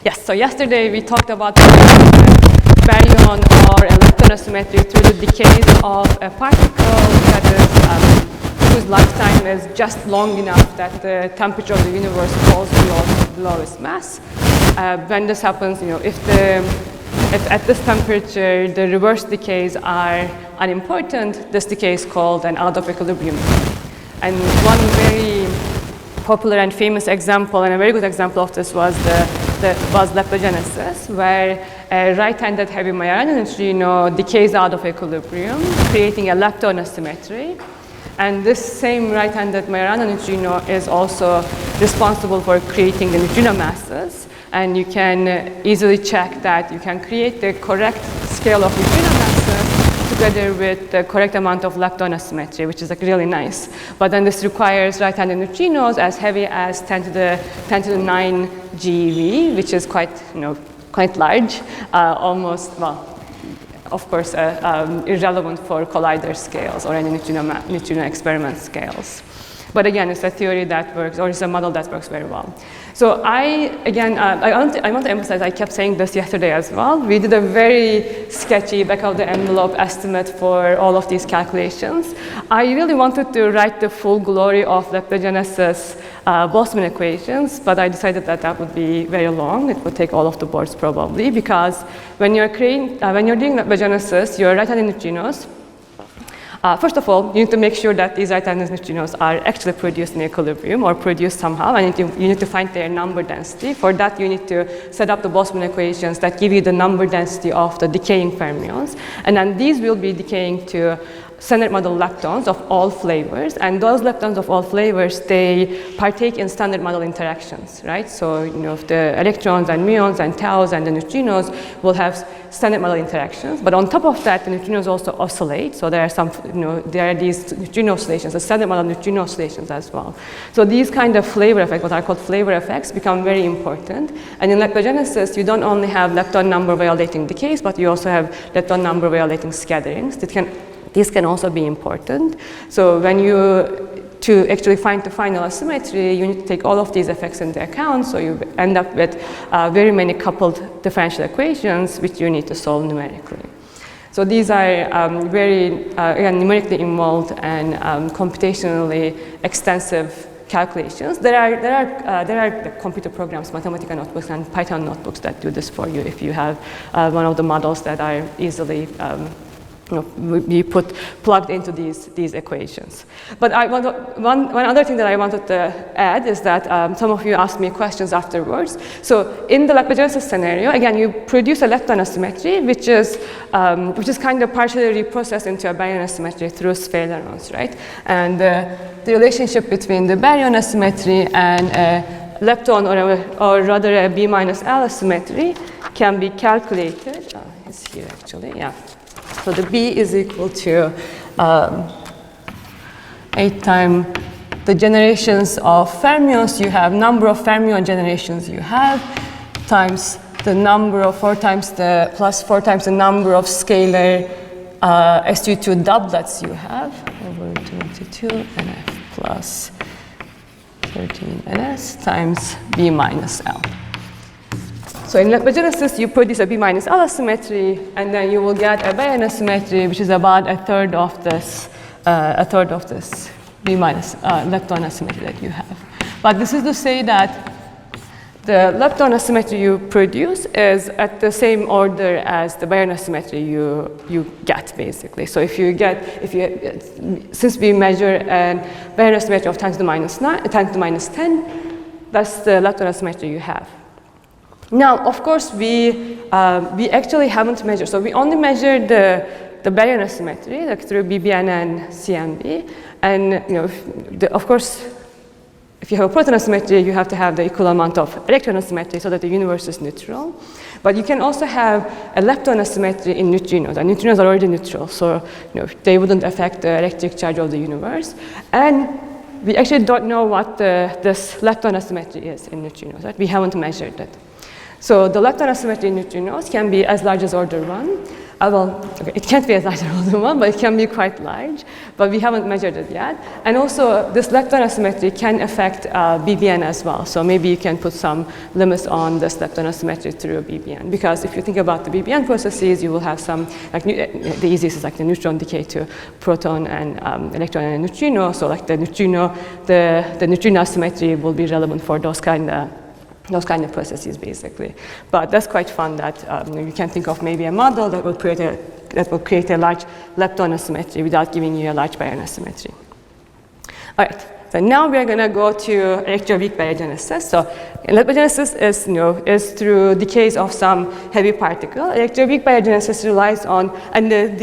Yes, so yesterday we talked about baryon or lepton asymmetry through the decays of a particle that is, whose lifetime is just long enough that the temperature of the universe falls below its mass. When this happens, if at this temperature the reverse decays are unimportant, this decay is called an out of equilibrium. And one very popular and famous example, and a very good example of this was Leptogenesis, where a right-handed heavy Majorana neutrino decays out of equilibrium, creating a lepton asymmetry. And this same right-handed Majorana neutrino is also responsible for creating the neutrino masses. And you can easily check that you can create the correct scale of neutrino masses together with the correct amount of lepton asymmetry, which is like really nice. But then this requires right-handed neutrinos as heavy as 10 to the 9 GeV, which is quite large, almost, well, of course, irrelevant for collider scales or any neutrino experiment scales. But again, it's a theory that works, or it's a model that works very well. So I want to emphasize, I kept saying this yesterday as well. We did a very sketchy back-of-the-envelope estimate for all of these calculations. I really wanted to write the full glory of Leptogenesis Boltzmann equations, but I decided that that would be very long. It would take all of the boards probably, because when you're doing Leptogenesis, your right-handed neutrinos, first of all, you need to make sure that these right-handed neutrinos are actually produced in equilibrium or produced somehow, and you need to find their number density. For that, you need to set up the Boltzmann equations that give you the number density of the decaying fermions. And then these will be decaying to standard model leptons of all flavors, and those leptons of all flavors, they partake in standard model interactions, right? So, the electrons and muons and taus and the neutrinos will have standard model interactions, but on top of that, the neutrinos also oscillate. So there are these neutrino oscillations, the standard model neutrino oscillations as well. So these kind of flavor effects, what are called flavor effects, become very important. And in Leptogenesis, you don't only have lepton number violating decays, but you also have lepton number violating scatterings. These can also be important. So to actually find the final asymmetry, you need to take all of these effects into account, so you end up with very many coupled differential equations, which you need to solve numerically. So these are very, again, numerically involved and computationally extensive calculations. There are computer programs, Mathematica notebooks and Python notebooks that do this for you if you have one of the models that are easily be plugged into these equations. But one other thing that I wanted to add is that some of you asked me questions afterwards. So in the Leptogenesis scenario, again, you produce a lepton asymmetry, which is kind of partially reprocessed into a baryon asymmetry through sphalerons, right? And the relationship between the baryon asymmetry and a lepton, or rather a B minus L asymmetry, can be calculated. It's here actually, yeah. So the B is equal to 8 times the generations of fermions you have, number of fermion generations you have, times the number of 4 times the number of scalar SU2 doublets you have, over 22 NF plus 13 NS times B minus L. So in Leptogenesis, you produce a B minus L asymmetry, and then you will get a baryon asymmetry, which is about a third of this B minus lepton asymmetry that you have. But this is to say that the lepton asymmetry you produce is at the same order as the baryon asymmetry you get, basically. So since we measure a baryon asymmetry of 10 to the minus 10, that's the lepton asymmetry you have. Now, of course, we actually haven't measured. So we only measured the baryon asymmetry, like through BBN and CMB. And of course, if you have a proton asymmetry, you have to have the equal amount of electron asymmetry so that the universe is neutral. But you can also have a lepton asymmetry in neutrinos. And neutrinos are already neutral, so they wouldn't affect the electric charge of the universe. And we actually don't know what this lepton asymmetry is in neutrinos, right? We haven't measured it. So the lepton asymmetry in neutrinos can be as large as order 1, Well, okay, it can't be as large as Rosen-1, but it can be quite large, but we haven't measured it yet. And also, this lepton asymmetry can affect BBN as well. So maybe you can put some limits on this lepton asymmetry through BBN. Because if you think about the BBN processes, you will have some, like the easiest is like the neutron decay to proton and electron and neutrino. So like the neutrino asymmetry will be relevant for those kind of processes, basically. But that's quite fun that you can think of maybe a model that will create a large lepton asymmetry without giving you a large baryon asymmetry. All right. So now we are going to go to electroweak baryogenesis. So leptogenesis is through decays of some heavy particle. Electroweak baryogenesis relies on, and in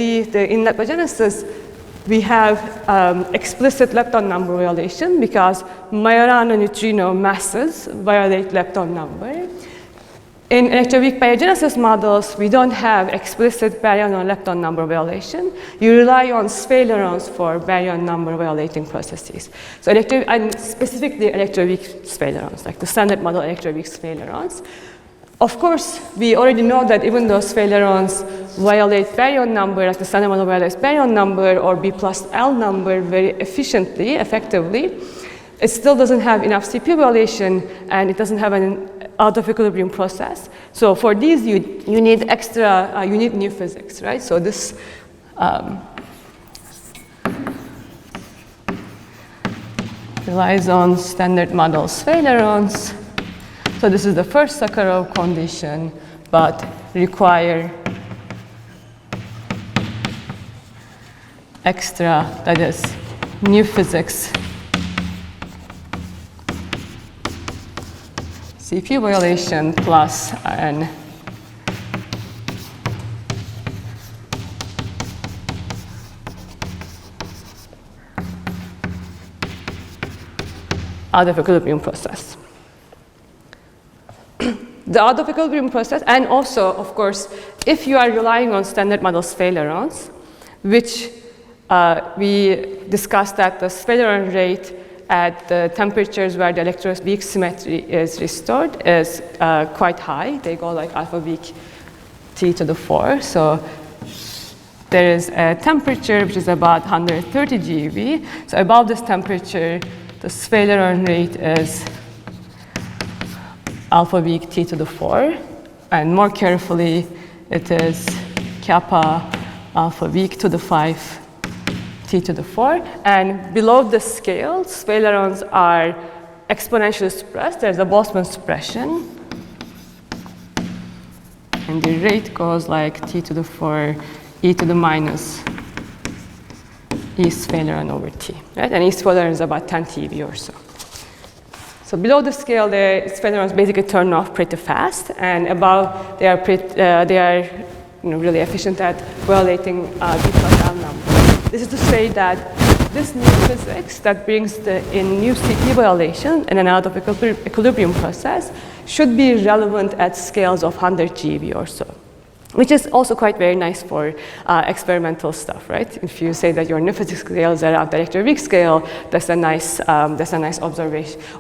leptogenesis, we have explicit lepton number violation because Majorana neutrino masses violate lepton number. In electroweak baryogenesis models, we don't have explicit baryon or lepton number violation. You rely on sphalerons for baryon number violating processes. So and specifically electroweak sphalerons, like the standard model electroweak sphalerons. Of course, we already know that even though sphalerons violate baryon number, like the standard model violates baryon number or B plus L number very effectively, it still doesn't have enough CPU violation and it doesn't have an out of equilibrium process. So for these, you need you need new physics, right? So this relies on standard model sphalerons. So this is the first Sakharov condition, but require that is new physics. CPU violation plus an out of equilibrium process. The out of equilibrium process, and also, of course, if you are relying on standard model sphalerons, which we discussed that the sphaleron rate at the temperatures where the electroweak symmetry is restored is quite high. They go like alpha weak T to the 4. So there is a temperature which is about 130 GeV. So above this temperature, the sphaleron rate is alpha weak T to the 4. And more carefully, it is kappa alpha weak to the 5 T to the 4. And below the scale, sphalerons are exponentially suppressed. There's a Boltzmann suppression. And the rate goes like T to the 4 e to the minus E sphaleron over T. Right? And E sphaleron is about 10 TeV or so. So below the scale, the sphalerons basically turn off pretty fast. And above, they are really efficient at violating B plus L number. This is to say that this new physics that brings in new CP violation and an out of equilibrium process should be relevant at scales of 100 GeV or so, which is also quite very nice for experimental stuff, right? If you say that your new physics scales are around the electroweak scale, that's a nice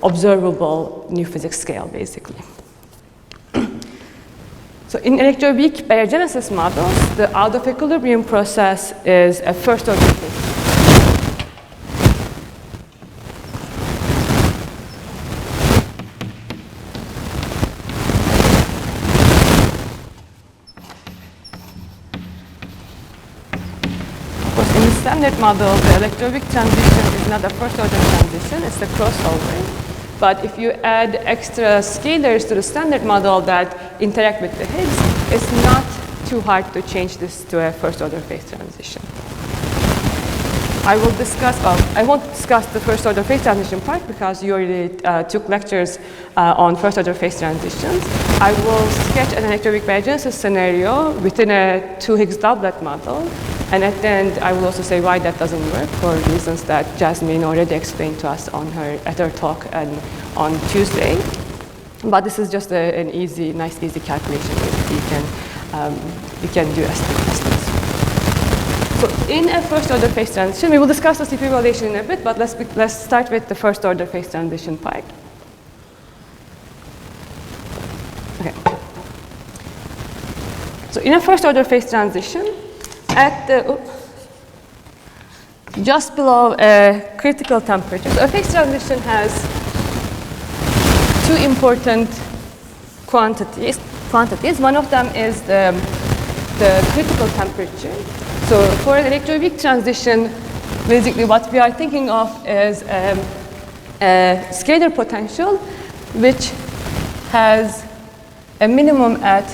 observable new physics scale, basically. So in electroweak baryogenesis models, the out of equilibrium process is a first order phase. Of course, in the standard model, the electroweak transition is not a first order transition, it's the crossover. But if you add extra scalars to the standard model that interact with the Higgs, it's not too hard to change this to a first order phase transition. I won't discuss the first order phase transition part because you already took lectures on first order phase transitions. I will sketch an electroweak baryogenesis scenario within a 2 Higgs doublet model. And at the end, I will also say why that doesn't work for reasons that Jasmine already explained to us at her talk on Tuesday. But this is just an nice, easy calculation that you can do estimates. So in a first order phase transition, we will discuss the CPU violation in a bit, but let's start with the first order phase transition part. Okay. So in a first order phase transition, at the, just below a critical temperature, so a phase transition has two important quantities. One of them is the critical temperature. So for an electroweak transition, basically what we are thinking of is a scalar potential which has a minimum at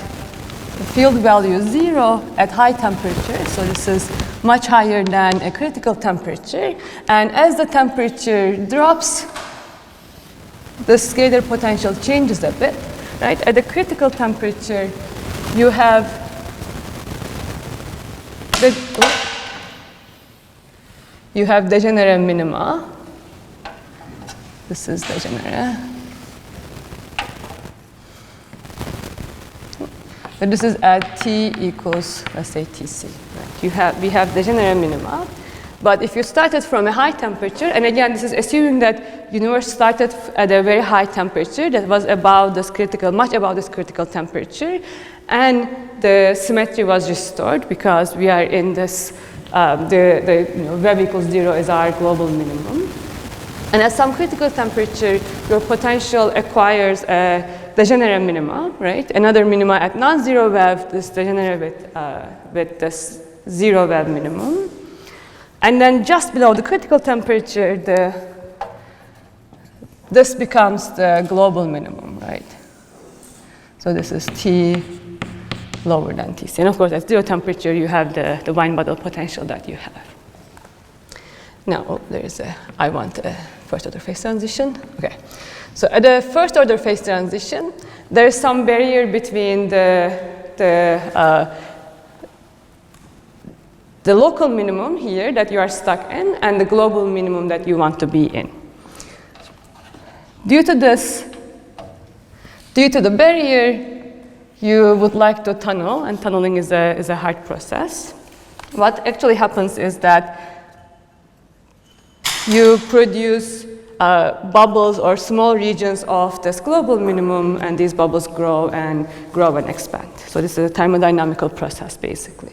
the field value 0 at high temperature. So this is much higher than a critical temperature. And as the temperature drops, the scalar potential changes a bit. Right? At the critical temperature, you have degenerate minima. This is degenerate. So this is at T equals, let's say, Tc. Right? We have degenerate minima. But if you started from a high temperature, and again, this is assuming that universe started at a very high temperature that was above this critical, much above this critical temperature, and the symmetry was restored because we are in this, Webb equals 0 is our global minimum. And at some critical temperature, your potential acquires a degenerate minima, right? Another minima at non-zero Webb, this degenerate with this 0 Webb minimum. And then just below the critical temperature, this becomes the global minimum, right? So this is T lower than Tc. And of course, at 0 temperature, you have the wine bottle potential that you have. Now, I want a first order phase transition. Okay. So at the first order phase transition, there is some barrier between the local minimum here that you are stuck in and the global minimum that you want to be in. Due to the barrier, you would like to tunnel, and tunneling is a hard process. What actually happens is that you produce bubbles or small regions of this global minimum, and these bubbles grow and expand. So this is a thermodynamical process, basically.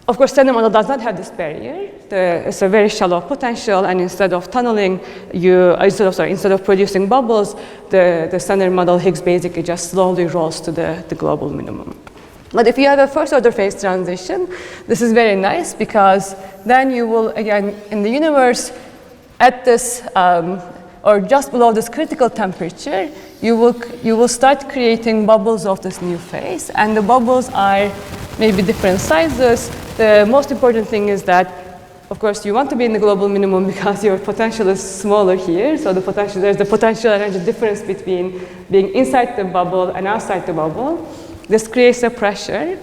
Of course, standard model does not have this barrier. It's a very shallow potential, and instead of tunneling, instead of producing bubbles, the standard model Higgs basically just slowly rolls to the global minimum. But if you have a first order phase transition, this is very nice because then you will, again, in the universe, at this, or just below this critical temperature, you will start creating bubbles of this new phase, and the bubbles are maybe different sizes. The most important thing is that, of course, you want to be in the global minimum because your potential is smaller here. So there's the potential energy difference between being inside the bubble and outside the bubble. This creates a pressure,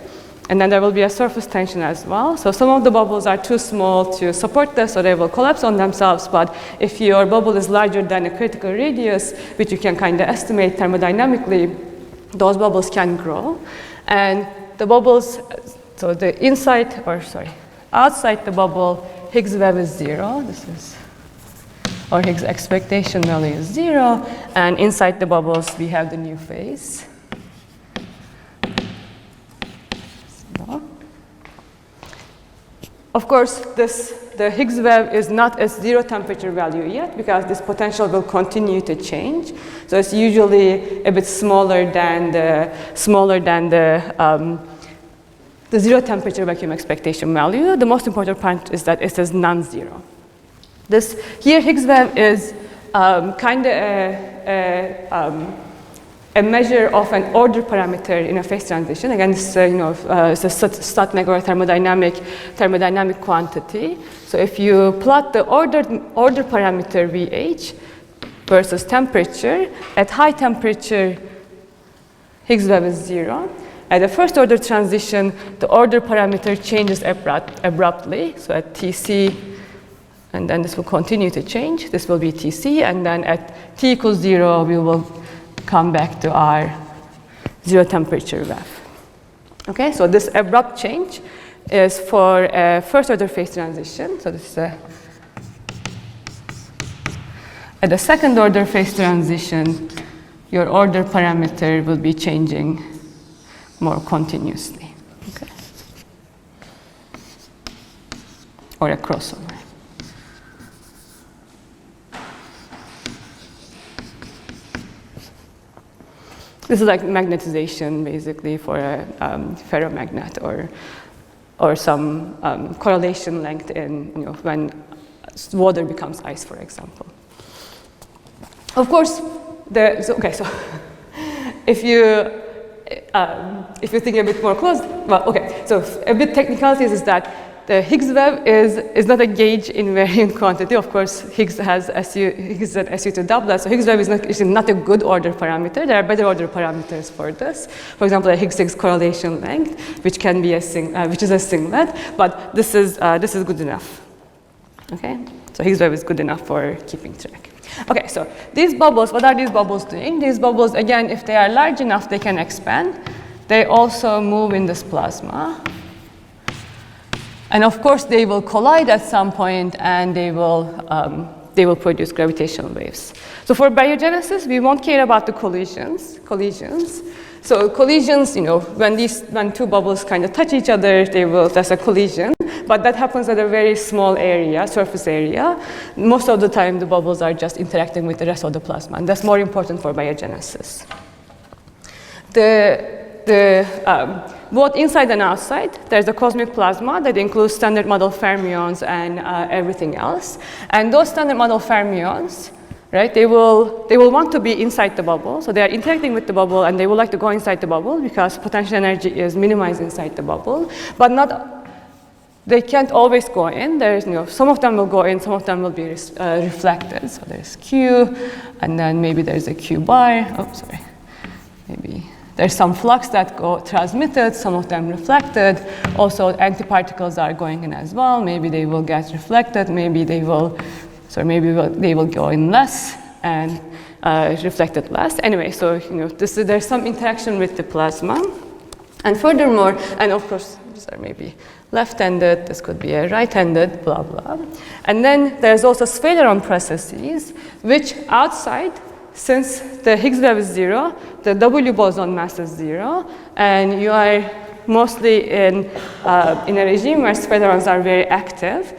and then there will be a surface tension as well. So some of the bubbles are too small to support this, so they will collapse on themselves. But if your bubble is larger than a critical radius, which you can kind of estimate thermodynamically, those bubbles can grow. And the bubbles, so the outside the bubble, Higgs Webb is 0. Or Higgs expectation value is 0. And inside the bubbles, we have the new phase. So. Of course, the Higgs Webb is not a 0 temperature value yet because this potential will continue to change. So it's usually a bit smaller than the 0 temperature vacuum expectation value. The most important part is that it is non-zero. Here Higgs Webb is kind of a measure of an order parameter in a phase transition. Again, it's a statneg or a thermodynamic quantity. So if you plot the order parameter VH versus temperature, at high temperature, Higgs Webb is 0. At the first order transition, the order parameter changes abruptly. So at Tc, and then this will continue to change. This will be Tc, and then at T equals 0, we will come back to our 0 temperature Webb. Okay, so this abrupt change is for a first order phase transition. So this is at the second order phase transition, your order parameter will be changing more continuously, okay? Or a crossover. This is like magnetization, basically, for a ferromagnet or some correlation length in, when water becomes ice, for example. Of course, so if you think a bit more close, well, okay, so a bit technicalities is that the Higgs web is not a gauge invariant quantity. Of course, Higgs has Higgs and SU2 doublet, so Higgs web is not a good order parameter. There are better order parameters for this. For example, a Higgs-6 correlation length, which can be which is a singlet, but this is good enough. Okay, so Higgs web is good enough for keeping track. Okay, so these bubbles, what are these bubbles doing? These bubbles, again, if they are large enough, they can expand. They also move in this plasma. And of course, they will collide at some point, and they will produce gravitational waves. So for baryogenesis, we won't care about the collisions. So collisions, when two bubbles kind of touch each other, that's a collision. But that happens at a very small area, surface area. Most of the time, the bubbles are just interacting with the rest of the plasma, and that's more important for baryogenesis. Both inside and outside, there's a cosmic plasma that includes standard model fermions and everything else. And those standard model fermions, right, they will want to be inside the bubble. So they are interacting with the bubble, and they would like to go inside the bubble because potential energy is minimized inside the bubble. But they can't always go in. There's, some of them will go in, some of them will be reflected. So there's Q, and then maybe there's a Q bar. Oh, sorry. Maybe there's some flux that go transmitted, some of them reflected. Also, antiparticles are going in as well. Maybe they will get reflected. Maybe they will go in less and reflected less. Anyway, so there's some interaction with the plasma. And furthermore, and of course, these are maybe left-handed, this could be a right-handed, blah, blah. And then there's also sphaleron processes, which outside, since the Higgs web is 0, the W boson mass is 0, and you are mostly in a regime where sphalerons are very active.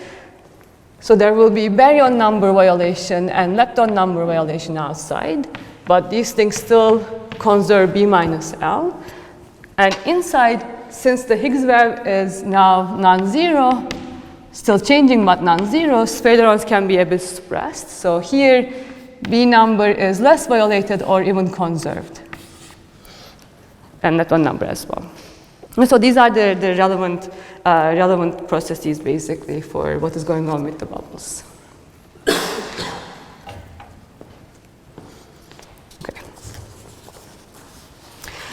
So there will be baryon number violation and lepton number violation outside, but these things still conserve B minus L. And inside, since the Higgs web is now non-zero, still changing but non-zero, sphalerons can be a bit suppressed. So here, B number is less violated or even conserved. And lepton number as well. And so these are the relevant processes, basically, for what is going on with the bubbles. Okay.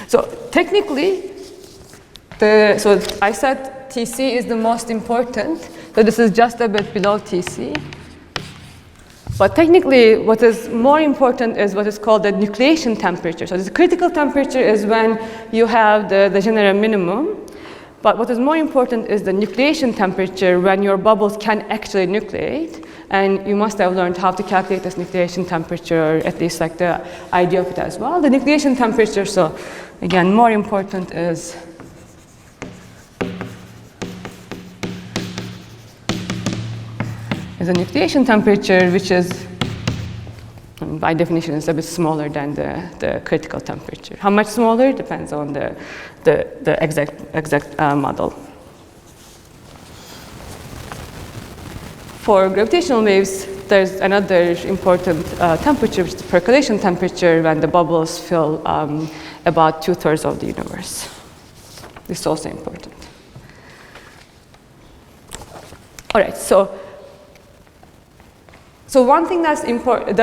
So technically, so I said TC is the most important. So this is just a bit below TC. But technically, what is more important is what is called the nucleation temperature. So the critical temperature is when you have the general minimum. But what is more important is the nucleation temperature when your bubbles can actually nucleate. And you must have learned how to calculate this nucleation temperature, or at least like the idea of it as well. The nucleation temperature, so again, more important is a nucleation temperature, which is, by definition, is a bit smaller than the critical temperature. How much smaller depends on the exact model. For gravitational waves, there's another important temperature, which is the percolation temperature, when the bubbles fill about 2/3 of the universe. This is also important. All right, so one thing that's important,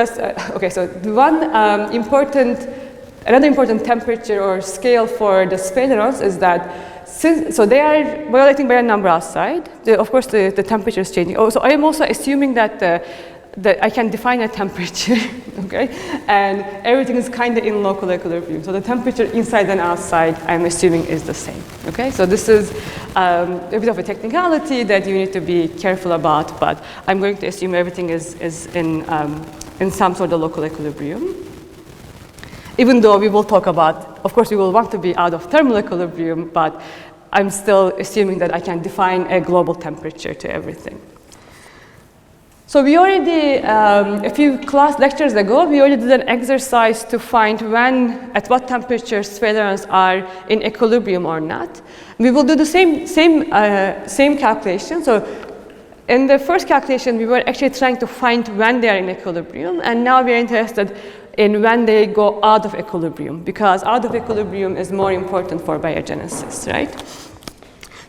another important temperature or scale for the sphalerons is that so they are violating by a number outside. Of course, the temperature is changing. Oh, so I am also assuming that I can define a temperature, okay? And everything is kind of in local equilibrium. So the temperature inside and outside, I'm assuming, is the same, okay? So this is a bit of a technicality that you need to be careful about, but I'm going to assume everything is in some sort of local equilibrium. even though we will talk about, of course, we will want to be out of thermal equilibrium, but I'm still assuming that I can define a global temperature to everything. So we already, a few class lectures ago, we already did an exercise to find when, at what temperature sphalerons are in equilibrium or not. We will do the same calculation. So in the first calculation, we were actually trying to find when they are in equilibrium, and now we are interested in when they go out of equilibrium, because out of equilibrium is more important for baryogenesis, right?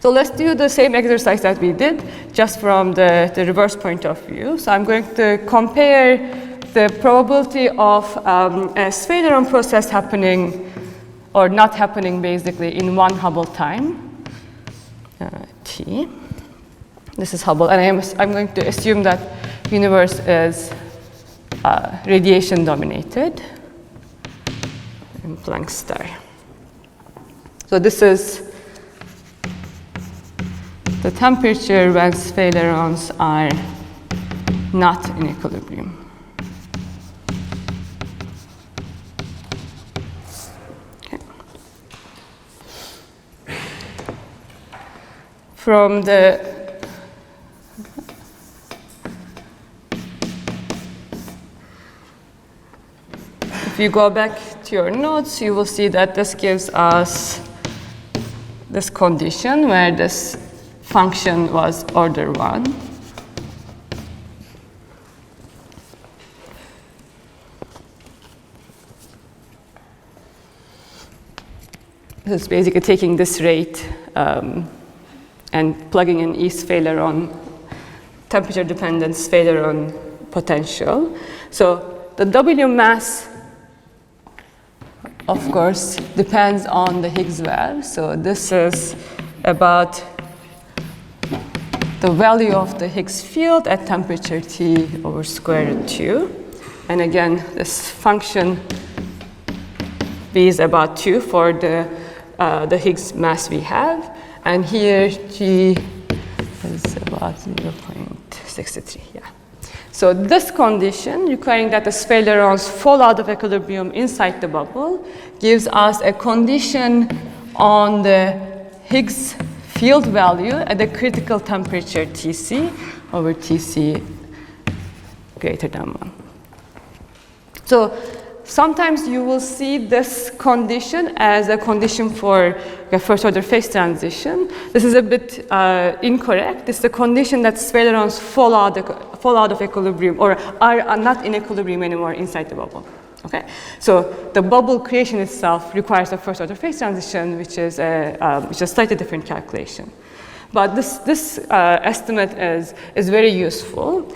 So let's do the same exercise that we did, just from the reverse point of view. So I'm going to compare the probability of a sphaleron process happening or not happening, basically, in 1 Hubble time, T. This is Hubble, and I'm going to assume that universe is radiation dominated in Planck star. So this is the temperature when sphalerons are not in equilibrium. Okay. From the if you go back to your notes, you will see that this gives us this condition where this function was order 1. This is basically taking this rate and plugging in each sphaleron, temperature-dependent sphaleron potential. So the W mass, of course, depends on the Higgs value. So this is about the value of the Higgs field at temperature T over square root 2. And again, this function V is about 2 for the Higgs mass we have. And here G is about 0.63, yeah. So this condition, requiring that the sphalerons fall out of equilibrium inside the bubble, gives us a condition on the Higgs field value at the critical temperature Tc over Tc greater than 1. So sometimes you will see this condition as a condition for a first order phase transition. This is a bit incorrect. It's the condition that sphalerons fall out of equilibrium or are not in equilibrium anymore inside the bubble. Okay? So the bubble creation itself requires a first order phase transition, which is a slightly different calculation. But this estimate is very useful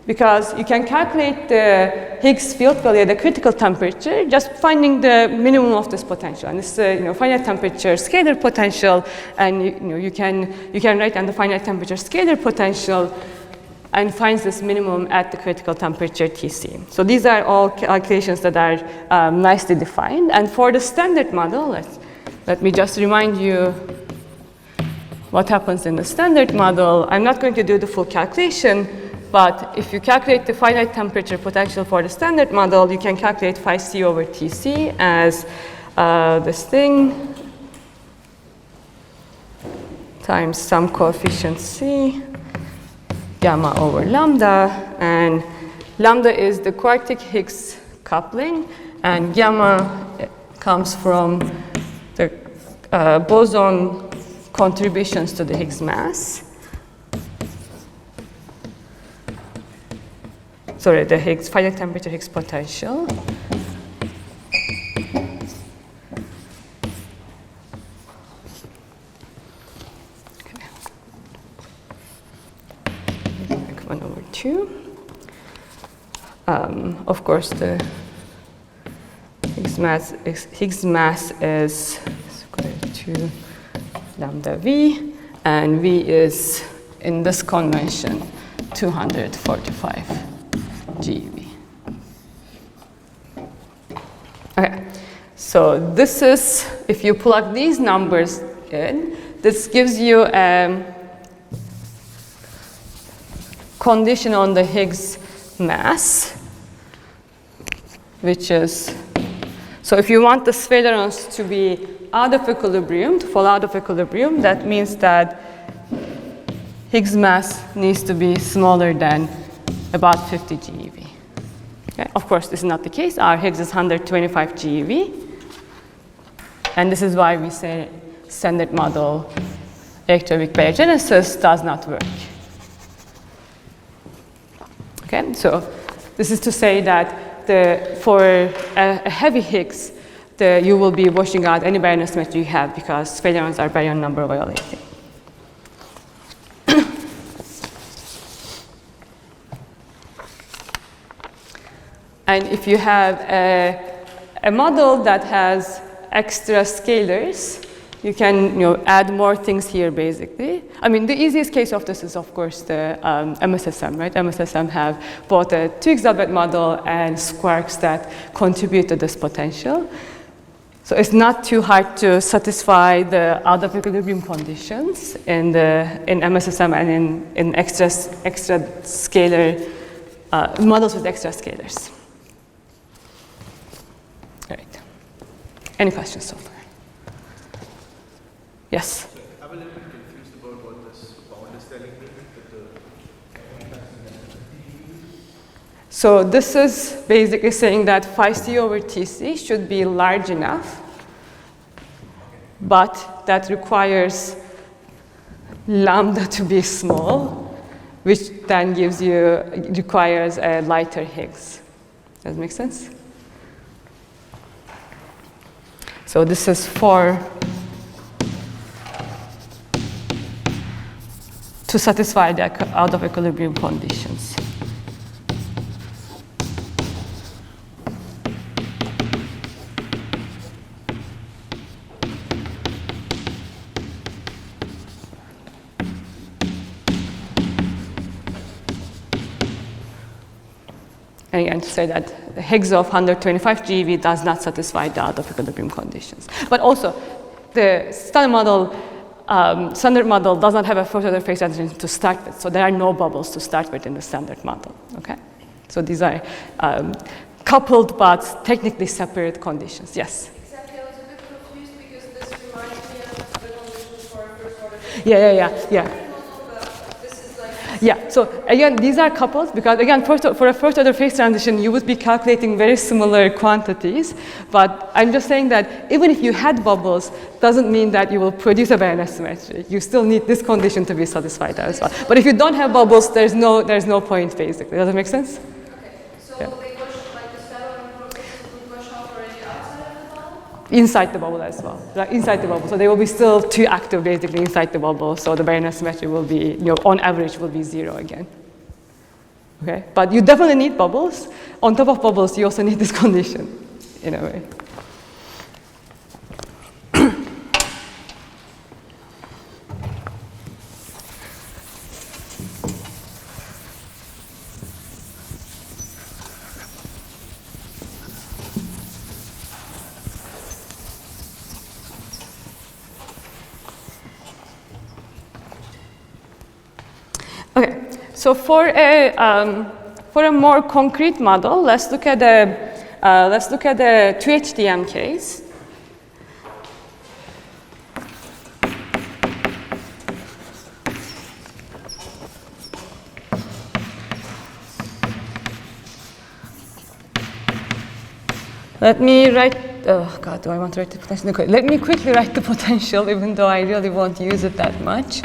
because you can calculate the Higgs field value at the critical temperature just finding the minimum of this potential. And this is finite temperature scalar potential, and you can write down the finite temperature scalar potential and finds this minimum at the critical temperature Tc. So these are all calculations that are nicely defined. And for the standard model, let me just remind you what happens in the standard model. I'm not going to do the full calculation, but if you calculate the finite temperature potential for the standard model, you can calculate phi c over Tc as this thing times some coefficient c gamma over lambda, and lambda is the quartic Higgs coupling, and gamma comes from the boson contributions to the Higgs mass. Sorry, the Higgs finite temperature Higgs potential. Of course, the Higgs mass is square root 2 lambda V, and V is, in this convention, 245 GeV. Okay, so this is, if you plug these numbers in, this gives you a condition on the Higgs mass, which is So if you want the spheroids to be out of equilibrium, to fall out of equilibrium, that means that Higgs mass needs to be smaller than about 50 GeV. Okay? Of course, this is not the case. Our Higgs is 125 GeV. And this is why we say standard model electroweak baryogenesis does not work. Okay? So this is to say that for a heavy Higgs, you will be washing out any baryon symmetry you have because fermions are baryon number violating. And if you have a model that has extra scalars, you can add more things here, basically. I mean, the easiest case of this is, of course, the MSSM, right? MSSM have both a 2x model and squarks that contribute to this potential. So it's not too hard to satisfy the out of equilibrium conditions in MSSM and in extra scalar models with extra scalars. All right. Any questions so far? Yes? I'm a little bit confused about what this bound is telling me. So this is basically saying that phi c over Tc should be large enough, but that requires lambda to be small, which then requires a lighter Higgs. Does that make sense? So this is to satisfy the out of equilibrium conditions. And again, to say that the Higgs of 125 GeV does not satisfy the out of equilibrium conditions. But also, the standard model does not have a first order phase transition to start with, so there are no bubbles to start with in the standard model. Okay, so these are coupled but technically separate conditions. Yes. Exactly, I was a bit confused because this reminds me of the conditions for first order. Yeah. This is like. Yeah. So again, these are coupled because again, for a first order phase transition, you would be calculating very similar quantities. But I'm just saying that even if you had bubbles, doesn't mean that you will produce a baryon symmetry. You still need this condition to be satisfied as well. But if you don't have bubbles, there's no point basically. Does that make sense? Okay, so they wash like the spheroid processes would wash out already outside of the bubble? Inside the bubble as well. Like inside the bubble. So they will be still too active basically inside the bubble. So the baryon symmetry will be, on average, will be 0 again. Okay? But you definitely need bubbles. On top of bubbles, you also need this condition in a way. Okay, so for a more concrete model, let's look at the 2HDM case. Let me write. Oh God, do I want to write the potential? Okay, let me quickly write the potential, even though I really won't use it that much.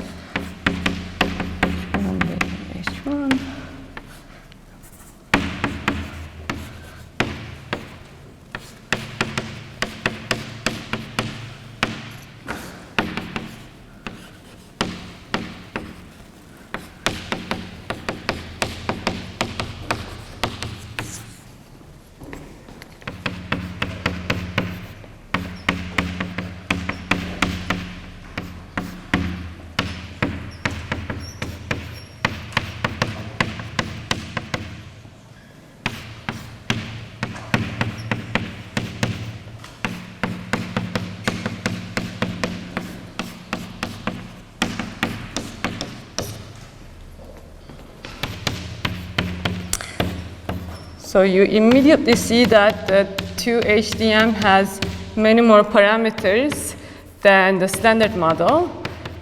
So you immediately see that the 2HDM has many more parameters than the standard model,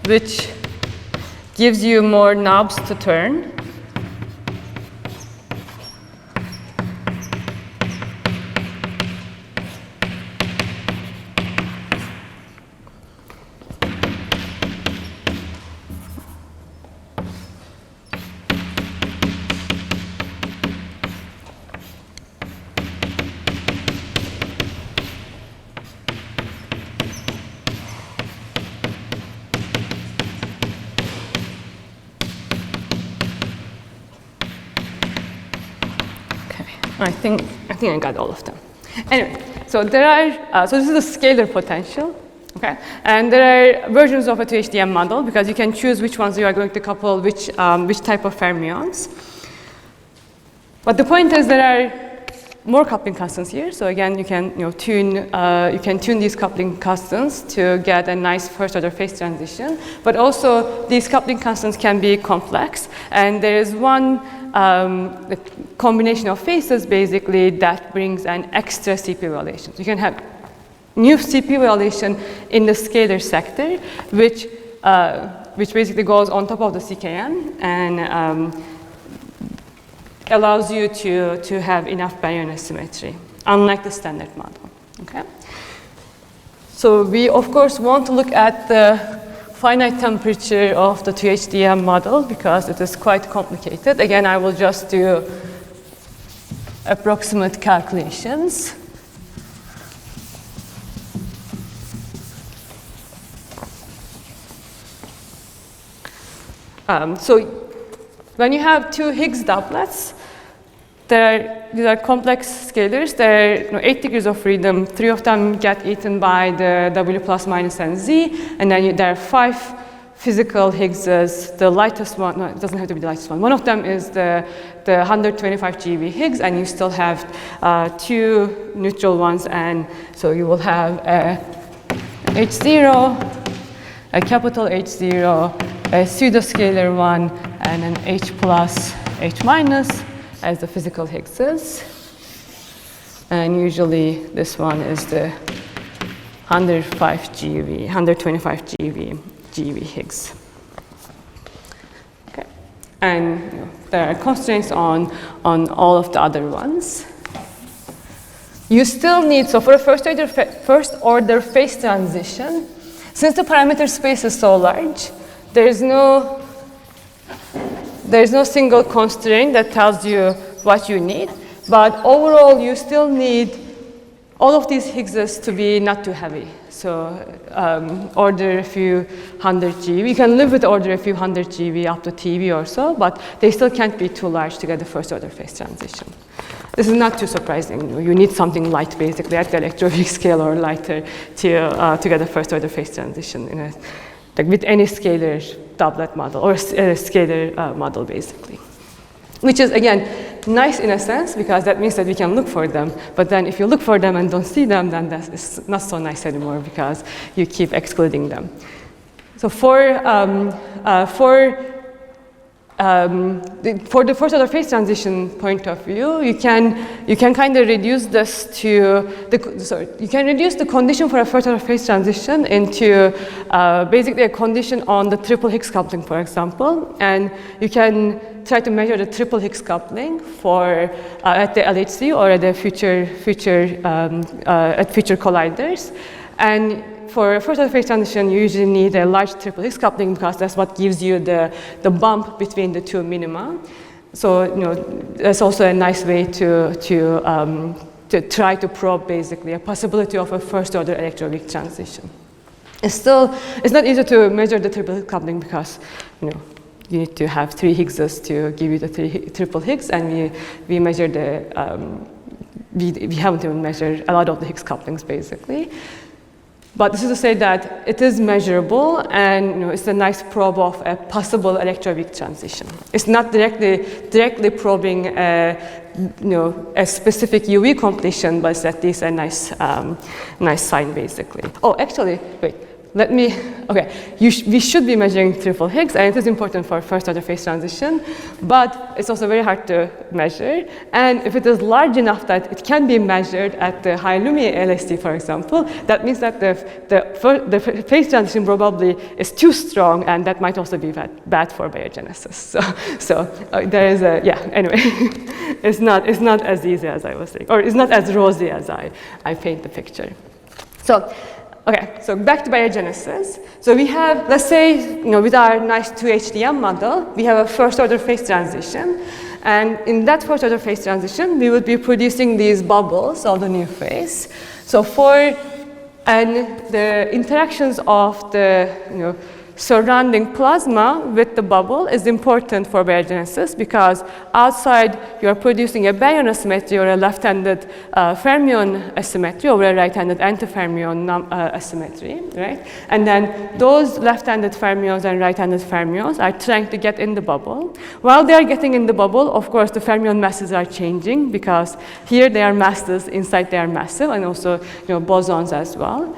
which gives you more knobs to turn. I think I got all of them. Anyway, so there are, so this is the scalar potential, okay? And there are versions of a 2HDM model because you can choose which ones you are going to couple which type of fermions. But the point is there are more coupling constants here. So again, you can tune these coupling constants to get a nice first order phase transition. But also these coupling constants can be complex, and there is one the combination of phases basically that brings an extra CP evaluation. So you can have new CP evaluation in the scalar sector, which basically goes on top of the CKN and allows you to have enough baryon symmetry, unlike the standard model. Okay. So we of course want to look at the finite temperature of the 2HDM model because it is quite complicated. Again, I will just do approximate calculations. So when you have two Higgs doublets, these are complex scalars. There are 8 degrees of freedom. 3 of them get eaten by the W plus minus and Z. And then there are 5 physical Higgses. The lightest one, no, it doesn't have to be the lightest one. One of them is the 125 GeV Higgs, and you still have 2 neutral ones. And so you will have a H0, a capital H0, a pseudoscalar one, and an H plus, H minus as the physical Higgses. And usually this one is the 125 GeV Higgs. Okay. And there are constraints on all of the other ones. You still need, so for a first order phase transition, since the parameter space is so large, there is no single constraint that tells you what you need, but overall you still need all of these Higgses to be not too heavy. So order a few hundred GeV. You can live with order a few hundred GeV up to TeV or so, but they still can't be too large to get the first order phase transition. This is not too surprising. You need something light basically at the electroweak scale or lighter to get the first order phase transition like with any scalar doublet model or a scalar model basically. Which is again nice in a sense because that means that we can look for them. But then if you look for them and don't see them, then that's not so nice anymore because you keep excluding them. So for the first order phase transition point of view, you can kind of reduce this to you can reduce the condition for a first order phase transition into basically a condition on the triple Higgs coupling, for example, and you can try to measure the triple Higgs coupling for at the LHC or at the future colliders, and for first order phase transition, you usually need a large triple Higgs coupling because that's what gives you the bump between the two minima. So that's also a nice way to try to probe basically a possibility of a first order electroweak transition. It's not easy to measure the triple Higgs coupling because you need to have 3 Higgses to give you the triple Higgs, and we measure we haven't even measured a lot of the Higgs couplings basically. But this is to say that it is measurable, and it's a nice probe of a possible electroweak transition. It's not directly probing a specific UV completion, but it's at least a nice sign basically. Oh, actually, wait. we should be measuring triple Higgs, and it is important for first order phase transition, but it's also very hard to measure. And if it is large enough that it can be measured at the high Lumiere LST, for example, that means that the phase transition probably is too strong, and that might also be bad for baryogenesis. So there is anyway, it's not as easy as I was saying, or it's not as rosy as I paint the picture. So back to baryogenesis. So we have, let's say, with our nice 2HDM model, we have a first order phase transition. And in that first order phase transition, we would be producing these bubbles of the new phase. So the interactions of the surrounding plasma with the bubble is important for baryogenesis, because outside you're producing a baryon asymmetry or a left-handed fermion asymmetry over a right-handed antifermion asymmetry, right? And then those left-handed fermions and right-handed fermions are trying to get in the bubble. While they are getting in the bubble, of course, the fermion masses are changing, because here they are massless, inside they are massive, and also bosons as well.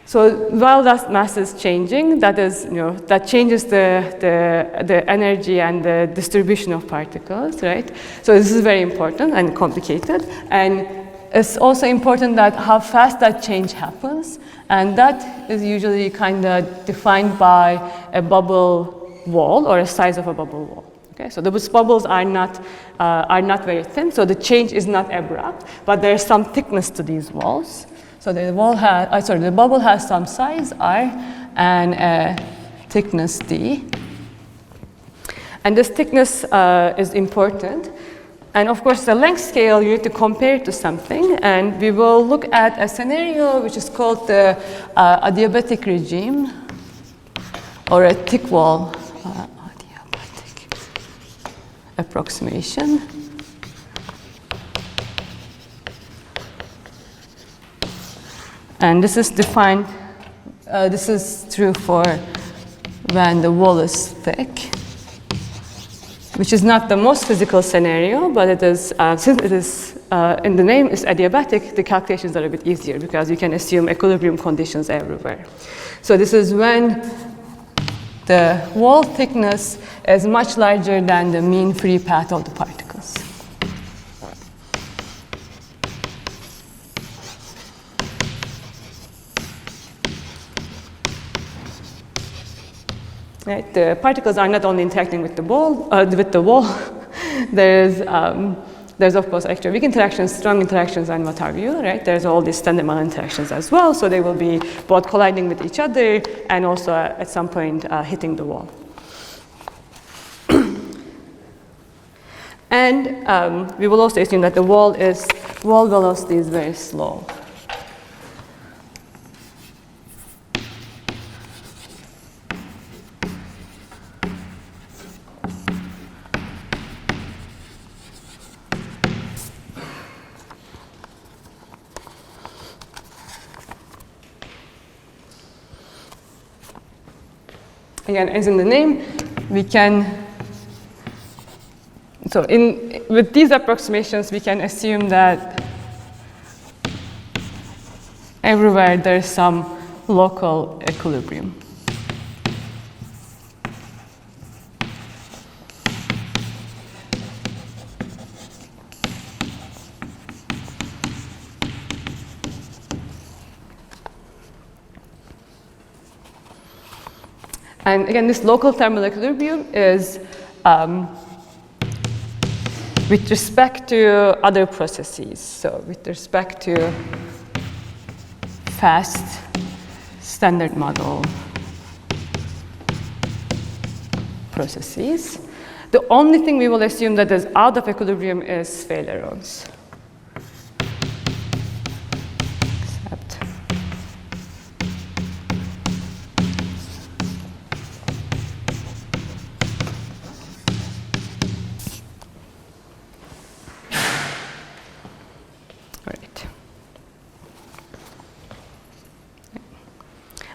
So while that mass is changing, that changes the energy and the distribution of particles, right? So this is very important and complicated. And it's also important that how fast that change happens. And that is usually kind of defined by a bubble wall or a size of a bubble wall. Okay? So those bubbles are not very thin, so the change is not abrupt, but there's some thickness to these walls. So the bubble has some size R and a thickness D. And this thickness is important. And of course, the length scale, you need to compare it to something. And we will look at a scenario which is called the adiabatic regime, or a thick wall adiabatic approximation. And this is defined, this is true for when the wall is thick, which is not the most physical scenario, but it is, since it is, in the name is adiabatic, the calculations are a bit easier, because you can assume equilibrium conditions everywhere. So this is when the wall thickness is much larger than the mean free path of the particles. Right? The particles are not only interacting with the wall. There's of course extra weak interactions, strong interactions, and what have you. Right? There's all these standard model interactions as well. So they will be both colliding with each other and also at some point hitting the wall. And we will also assume that the wall velocity is very slow. Again, as in the name, we can, with these approximations, we can assume that everywhere there's some local equilibrium. And again, this local thermal equilibrium is with respect to other processes. So with respect to fast standard model processes. The only thing we will assume that is out of equilibrium is failerons.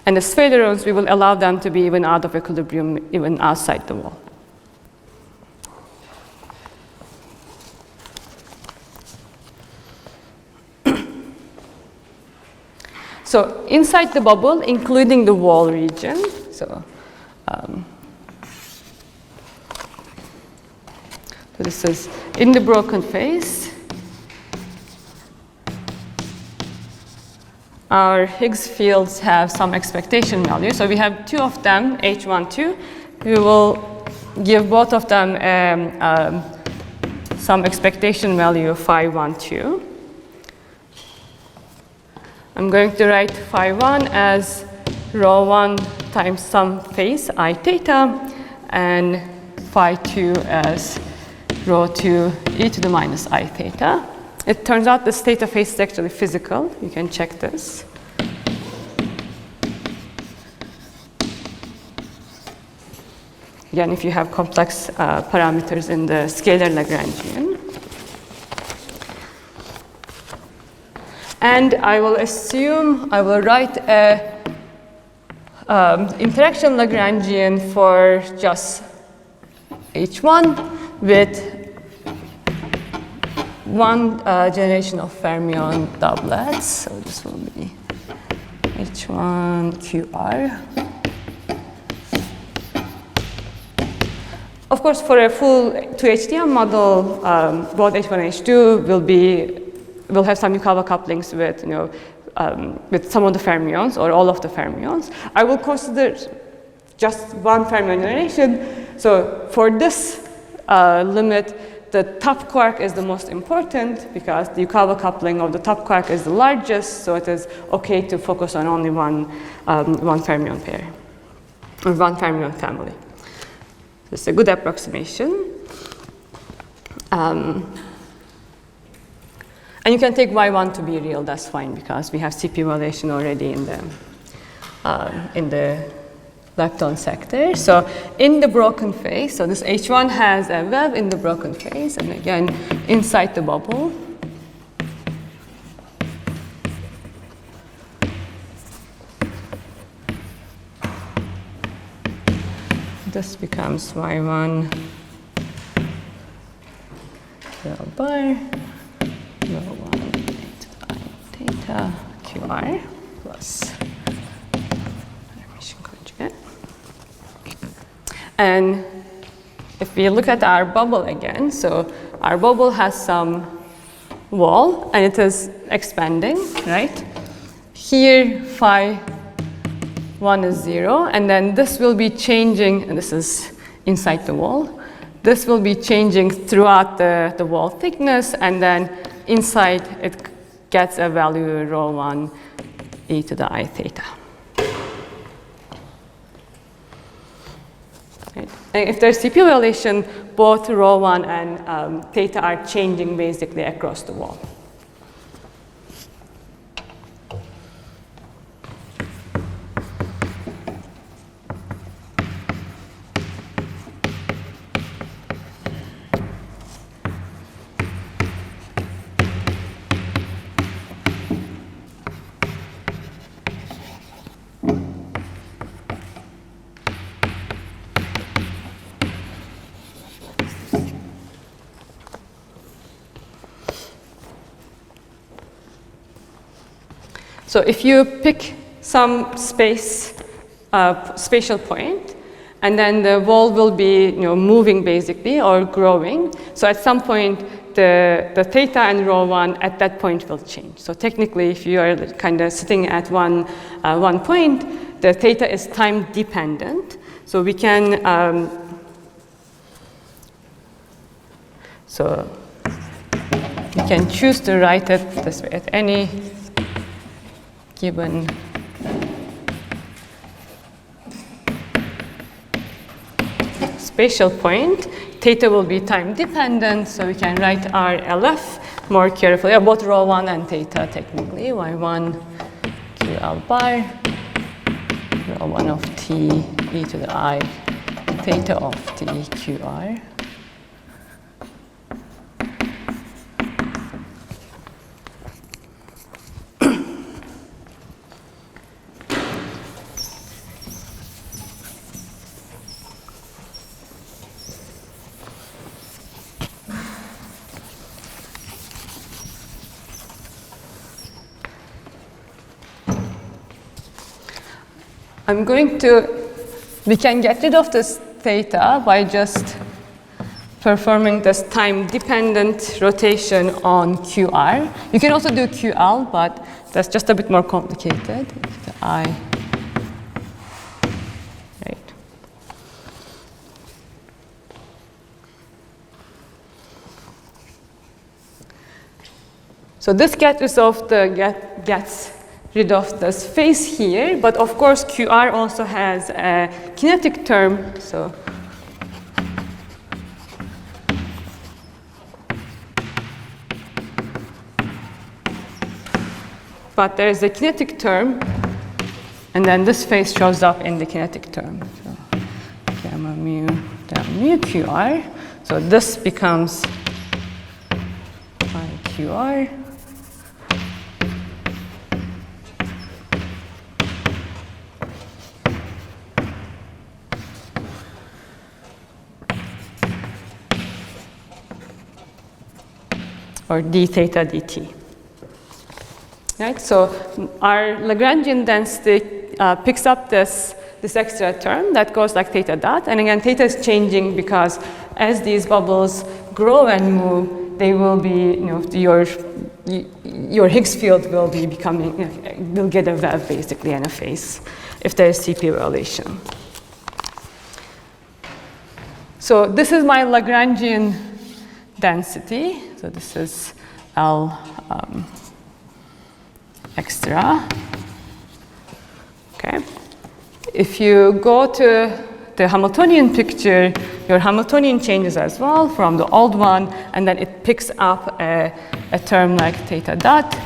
And the failerons, we will allow them to be even out of equilibrium, even outside the wall. So inside the bubble, including the wall region, so this is in the broken phase. Our Higgs fields have some expectation value. So we have two of them, H1, 2. We will give both of them some expectation value of phi 1, 2. I'm going to write phi 1 as rho 1 times some phase I theta, and phi 2 as rho 2 e to the minus I theta. It turns out this theta phase is actually physical. You can check this. Again, if you have complex parameters in the scalar Lagrangian. And I will assume I will write a interaction Lagrangian for just H1 with one generation of fermion doublets. So this will be H1 QR. Of course, for a full 2HDM model, both H1 and H2 will have some Yukawa couplings with, with some of the fermions or all of the fermions. I will consider just one fermion generation. So for this limit, the top quark is the most important because the Yukawa coupling of the top quark is the largest, so it is okay to focus on only one fermion pair, or one fermion family. This is a good approximation. And you can take Y1 to be real, that's fine, because we have CP evaluation already in the lepton sector. So in the broken phase, so this H1 has a web in the broken phase, and again, inside the bubble. This becomes Y1 L bar, Rho1 I theta QR plus Hermitian conjugate. And if we look at our bubble again, so our bubble has some wall and it is expanding, right? Here phi 1 is 0, and then this will be changing, and this is inside the wall. This will be changing throughout the wall thickness, and then inside it gets a value rho 1 e to the I theta. Right. And if there's CP violation, both rho 1 and theta are changing basically across the wall. So if you pick some spatial point, and then the wall will be moving basically or growing. So at some point, the theta and rho 1 at that point will change. So technically, if you are kind of sitting at one point, the theta is time dependent. So we can choose to write it this way at any given spatial point. Theta will be time dependent, so we can write our LF more carefully, both rho 1 and theta technically, Y1 QL bar, rho 1 of T e to the I, theta of T QR. We can get rid of this theta by just performing this time-dependent rotation on QR. You can also do QL, but that's just a bit more complicated. The I, right. So this gets rid of this phase here, but of course QR also has a kinetic term. So but there is a kinetic term, and then this phase shows up in the kinetic term. So gamma mu down mu QR. So this becomes I QR. Or d theta dt. Right? So our Lagrangian density picks up this extra term that goes like theta dot. And again, theta is changing because as these bubbles grow and move, they will be, your Higgs field will be becoming, will get a wave basically and a phase if there is CP violation. So this is my Lagrangian density. So this is L extra. Okay. If you go to the Hamiltonian picture, your Hamiltonian changes as well from the old one, and then it picks up a term like theta dot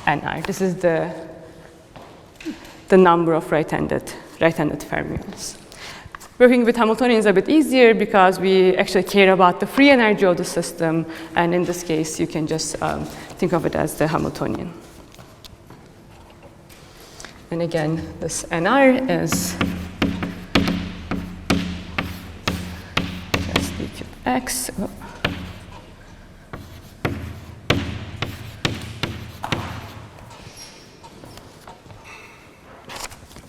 Ni. This is the number of right-handed fermions. Working with Hamiltonian is a bit easier because we actually care about the free energy of the system, and in this case, you can just think of it as the Hamiltonian. And again, this NR is just d cube x. Oh.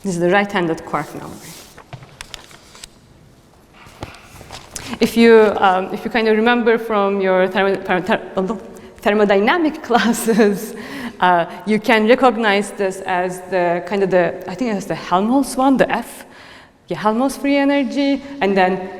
This is the right-handed quark number. If you kind of remember from your thermodynamic classes, you can recognize this as I think it's the Helmholtz one, the F, Helmholtz free energy, and then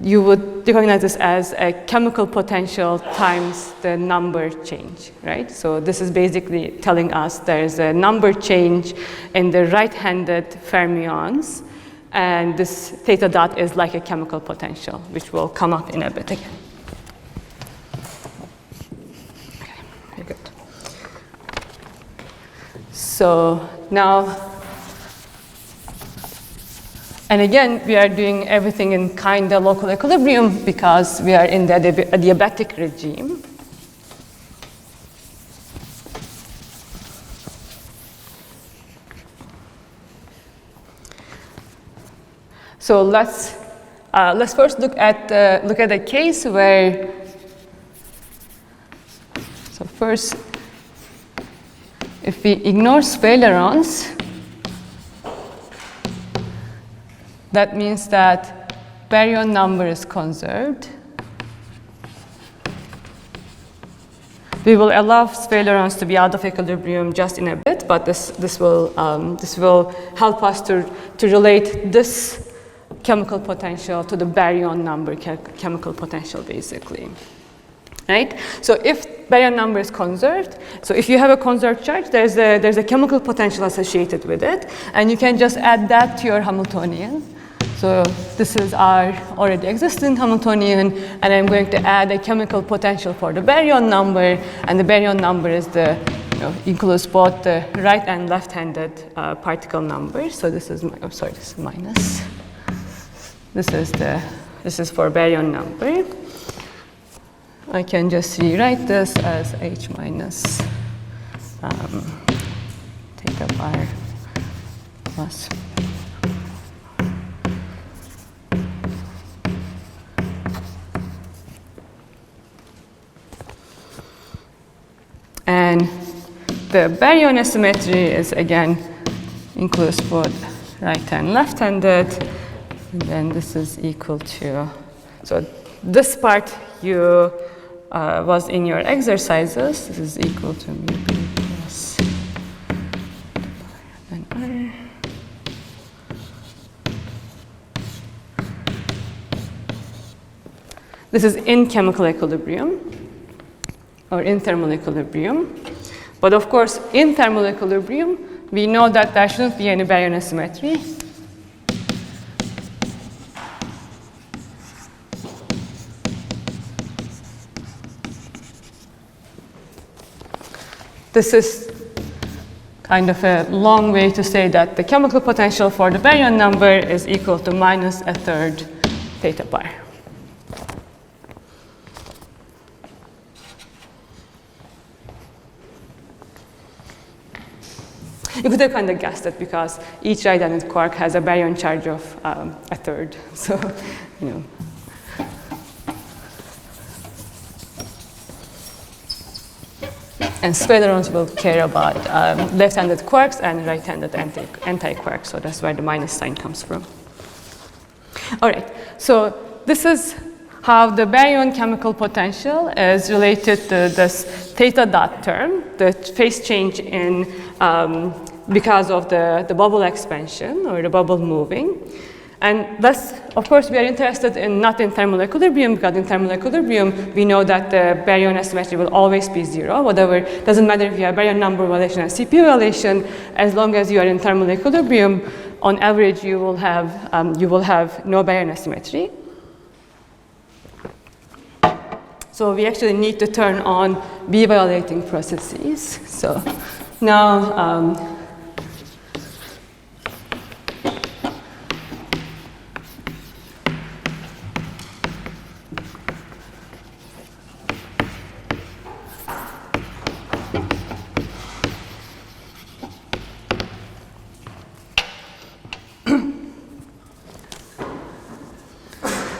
you would recognize this as a chemical potential times the number change, right? So this is basically telling us there's a number change in the right-handed fermions, and this theta dot is like a chemical potential, which will come up in a bit again. Okay, very good. So now, and again, we are doing everything in kind of local equilibrium because we are in the adiabatic regime. So let's first look at a case where. So first, if we ignore sphalerons, that means that baryon number is conserved. We will allow sphalerons to be out of equilibrium just in a bit, but this will help us to relate this chemical potential to the baryon number chemical potential, basically. Right? So if baryon number is conserved, so if you have a conserved charge, there's a chemical potential associated with it, and you can just add that to your Hamiltonian. So this is our already existing Hamiltonian, and I'm going to add a chemical potential for the baryon number, and the baryon number is includes both the right and left-handed particle numbers. So this is this is minus. This is for baryon number. I can just rewrite this as H minus theta bar plus. And the baryon asymmetry is again includes both right-hand, left-handed, and then this is equal to, so this part you was in your exercises. This is equal to mu b plus n r. This is in chemical equilibrium or in thermal equilibrium. But of course, in thermal equilibrium, we know that there shouldn't be any baryon asymmetry. This is kind of a long way to say that the chemical potential for the baryon number is equal to minus a third theta bar. You could have kind of guessed it because each right-handed quark has a baryon charge of a third. So, you know. And sphalerons will care about left-handed quarks and right-handed anti-quarks. So that's where the minus sign comes from. All right. So this is how the baryon chemical potential is related to this theta dot term, the phase change in because of the bubble expansion or the bubble moving. And thus, of course, we are interested in not in thermal equilibrium, because in thermal equilibrium, we know that the baryon asymmetry will always be zero. Whatever, doesn't matter if you have baryon number violation or CPU violation, as long as you are in thermal equilibrium, on average, you will have no baryon asymmetry. So we actually need to turn on B-violating processes. So now,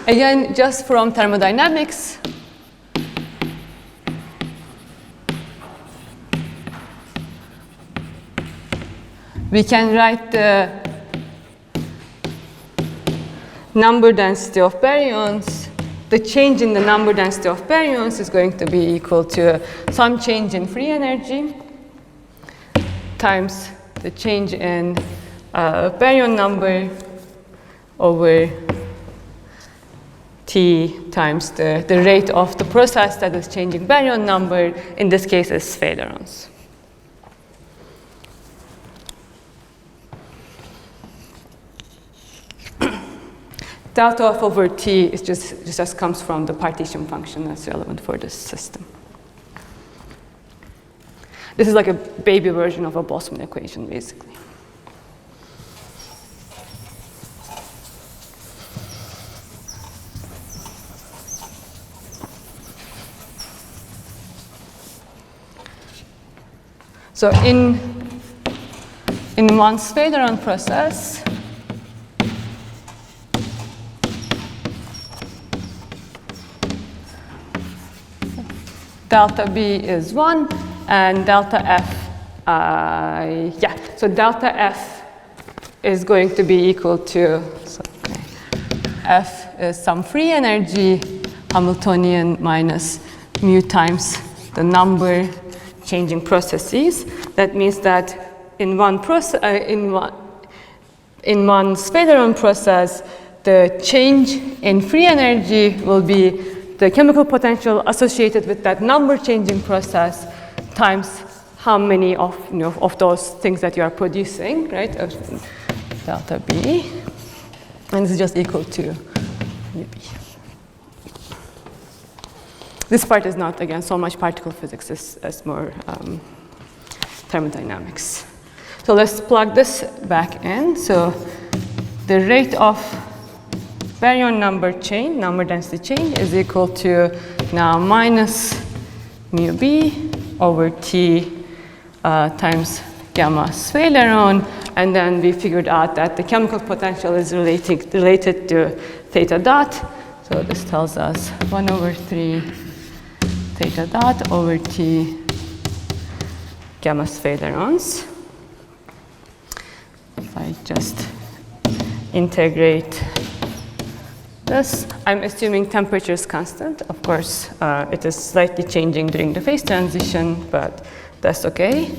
again, just from thermodynamics, we can write the number density of baryons. The change in the number density of baryons is going to be equal to some change in free energy times the change in baryon number over T times the rate of the process that is changing baryon number. In this case, is sphalerons. Delta F over T is just comes from the partition function that's relevant for this system. This is like a baby version of a Boltzmann equation, basically. So in one sphaleron process, delta B is 1, and delta F, so delta F is going to be equal to, F is some free energy, Hamiltonian minus mu times the number changing processes. That means that in one sphaleron process, the change in free energy will be the chemical potential associated with that number changing process times how many of those things that you are producing, right? Delta B, and this is just equal to mu B. This part is not, again, so much particle physics as more thermodynamics. So let's plug this back in. So the rate of baryon number density change is equal to now minus mu B over T times gamma sphaleron. And then we figured out that the chemical potential is related to theta dot. So this tells us 1 over 3 theta dot over T gamma sphalerons. If I just integrate this. I'm assuming temperature is constant. Of course, it is slightly changing during the phase transition, but that's okay.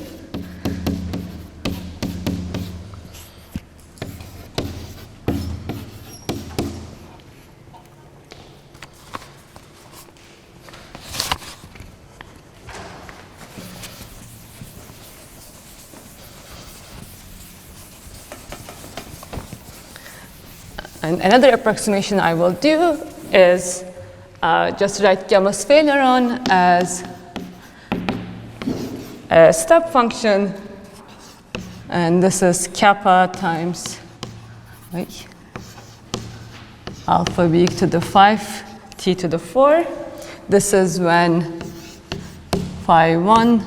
And another approximation I will do is just write gamma phaleron as a step function, and this is kappa times alpha b to the 5 t to the 4. This is when phi 1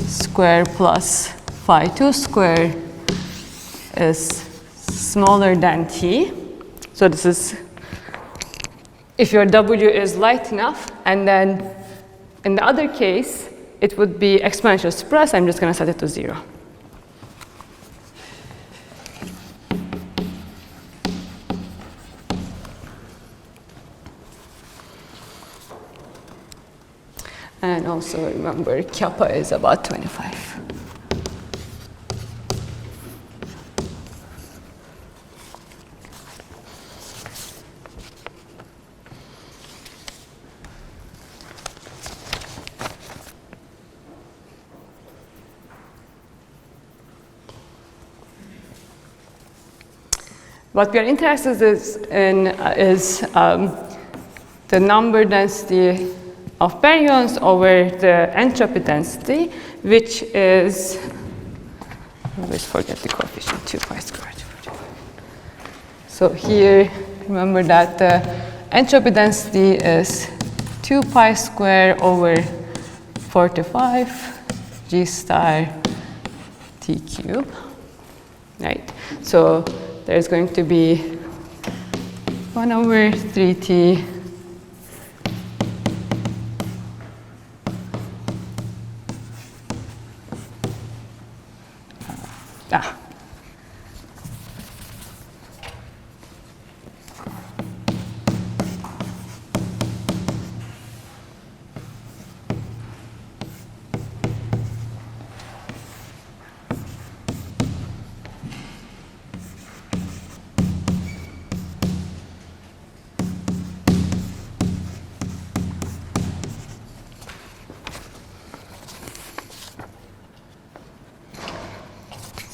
square plus phi 2 square is smaller than t. So this is if your W is light enough, and then in the other case, it would be exponential suppressed. I'm just going to set it to 0. And also remember, kappa is about 25. What we are interested in is the number density of baryons over the entropy density, which is, I always forget the coefficient, 2 pi squared. So here, remember that the entropy density is 2 pi squared over 45 g star t cube, right? So there's going to be 1 over 3t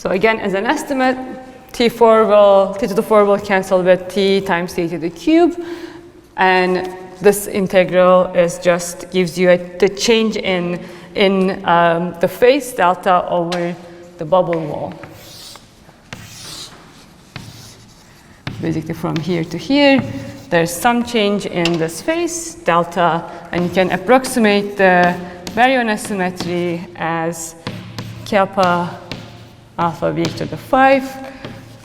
So again, as an estimate, t to the 4 will cancel with t times t to the cube. And this integral is just gives you the change in the phase delta over the bubble wall. Basically from here to here, there's some change in this phase delta, and you can approximate the baryon asymmetry as kappa alpha b to the 5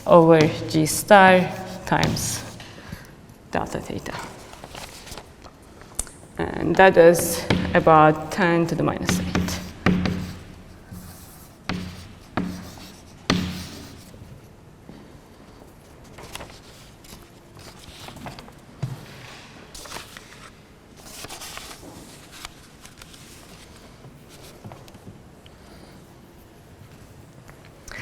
over g star times delta theta. And that is about 10 to the minus 8.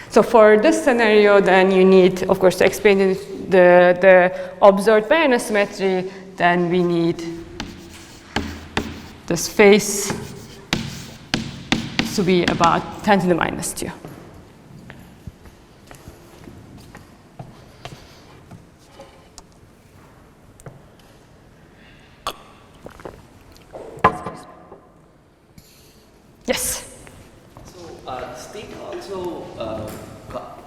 So for this scenario, then you need, of course, to explain the observed baryon asymmetry, then we need this phase to be about 10 to the minus 2. Yes? The state also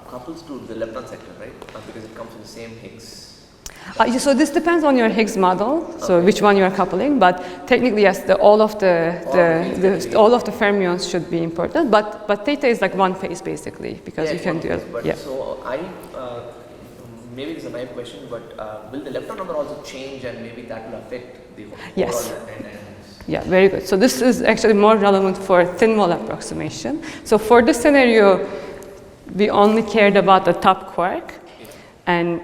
couples to the lepton sector, right? Because it comes from the same Higgs. So this depends on your Higgs model, so which one you are coupling. But technically, yes, all of the fermions should be important. But theta is like one phase basically, because you can do it. But so maybe this is a naive question, but will the lepton number also change, and maybe that will affect the Yes. overall dynamics? Yeah, very good. So this is actually more relevant for thin wall approximation. So for this scenario, we only cared about the top quark. And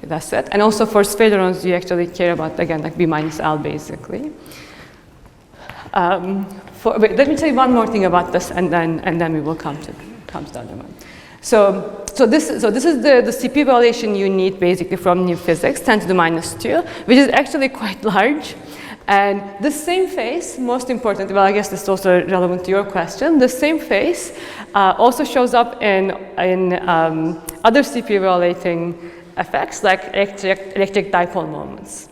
that's it. And also for spherons, you actually care about, again, like B minus L, basically. Wait, let me tell you one more thing about this, and then we will come to the other one. So this is the CP evaluation you need basically from new physics, 10 to the minus 2, which is actually quite large. And this same phase, most important, well, I guess this is also relevant to your question, the same phase also shows up in other CP evaluating effects like electric dipole moments.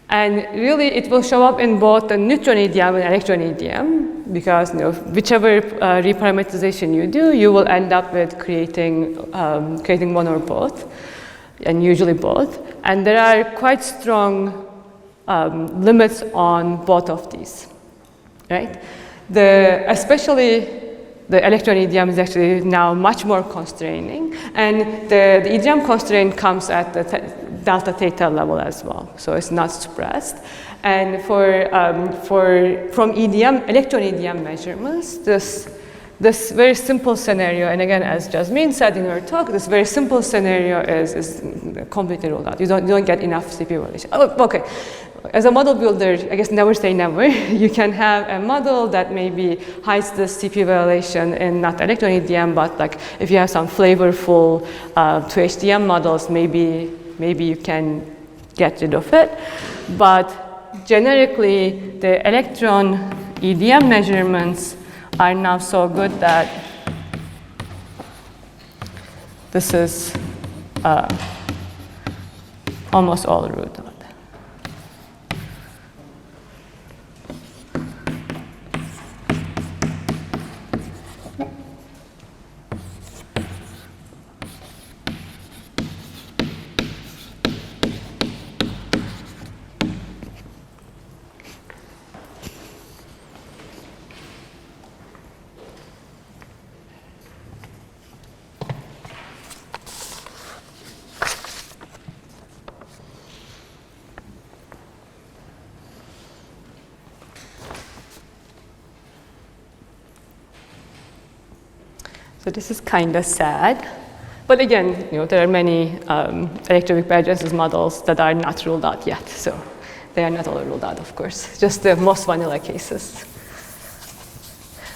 And really, it will show up in both the neutron EDM and electron EDM, because whichever reparameterization you do, you will end up with creating one or both, and usually both. And there are quite strong limits on both of these, right? Especially the electron EDM is actually now much more constraining, and the EDM constraint comes at the delta theta level as well, so it's not suppressed. And from EDM, electron EDM measurements, this very simple scenario, and again, as Jasmine said in her talk, this very simple scenario is completely ruled out. You don't get enough CP evaluation. Oh, okay. As a model builder, I guess never say never. You can have a model that maybe hides the CP evaluation in not electron EDM, but like if you have some flavorful 2HDM models, maybe you can get rid of it. But generically, the electron EDM measurements are now so good that this is almost all ruled out. So this is kind of sad, but again, there are many electroweak Baryogenesis models that are not ruled out yet. So they are not all ruled out, of course, just the most vanilla cases.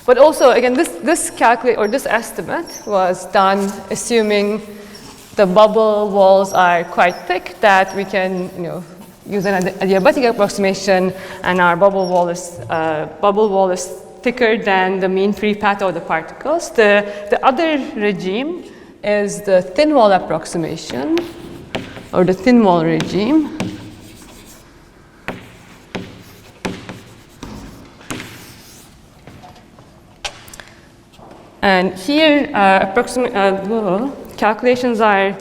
But also, again, this estimate was done assuming the bubble walls are quite thick, that we can use an adiabatic approximation, and our bubble wall is thicker than the mean free path of the particles. The other regime is the thin wall approximation, or the thin wall regime. And here, calculations are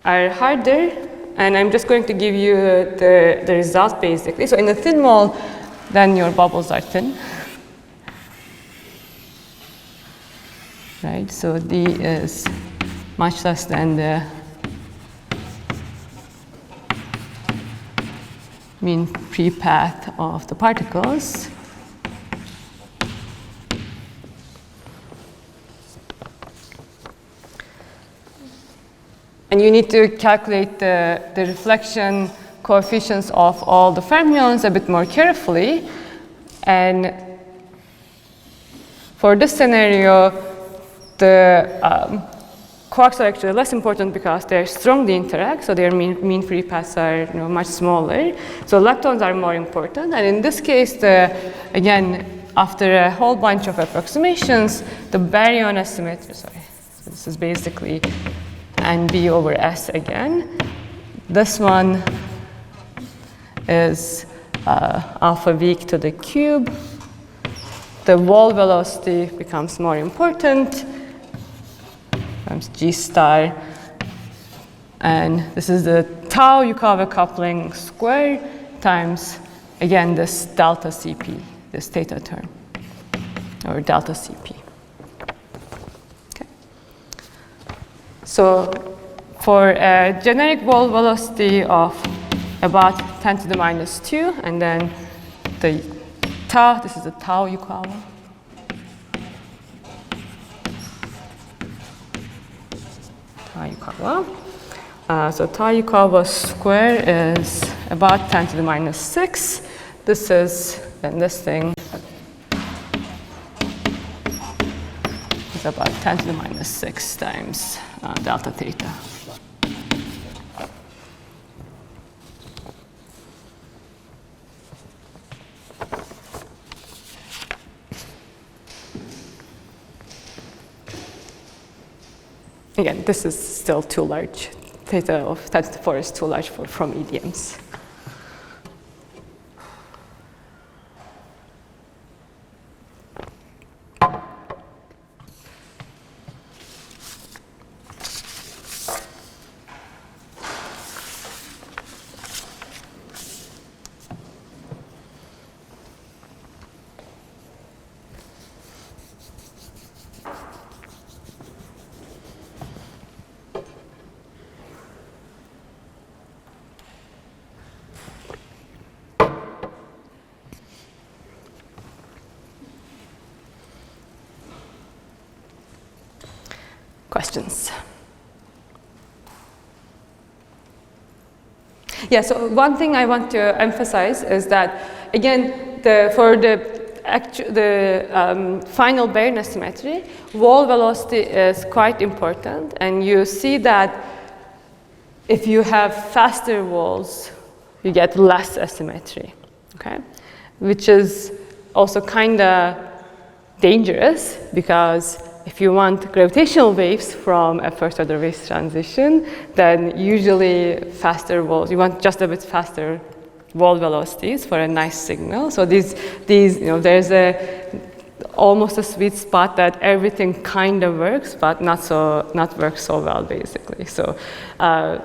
harder, and I'm just going to give you the result basically. So in the thin wall, then your bubbles are thin. Right, so D is much less than the mean free path of the particles. And you need to calculate the reflection coefficients of all the fermions a bit more carefully. And for this scenario, the quarks are actually less important because they strongly interact, so their mean free paths are much smaller. So leptons are more important. And in this case, again, after a whole bunch of approximations, the baryon symmetry, so this is basically NB over S again. This one is alpha weak to the cube. The wall velocity becomes more important, times G star. And this is the tau Yukawa coupling square times, again, this delta Cp, this theta term, or delta Cp. Okay. So for a generic wall velocity of about 10 to the minus 2, and then the tau, this is the tau Yukawa. tau Yukawa. So tau Yukawa square is about 10 to the minus 6. This is, and this thing is about 10 to the minus 6 times delta theta. Again, this is still too large. Theta of 10 to the 4 is too large from EDMs. Questions? Yeah, so one thing I want to emphasize is that, again, for the final Baryon symmetry, wall velocity is quite important, and you see that if you have faster walls, you get less asymmetry, okay? Which is also kind of dangerous, because if you want gravitational waves from a first order wave transition, then usually faster walls, you want just a bit faster wall velocities for a nice signal. So these there's almost a sweet spot that everything kind of works, but not works so well, basically. So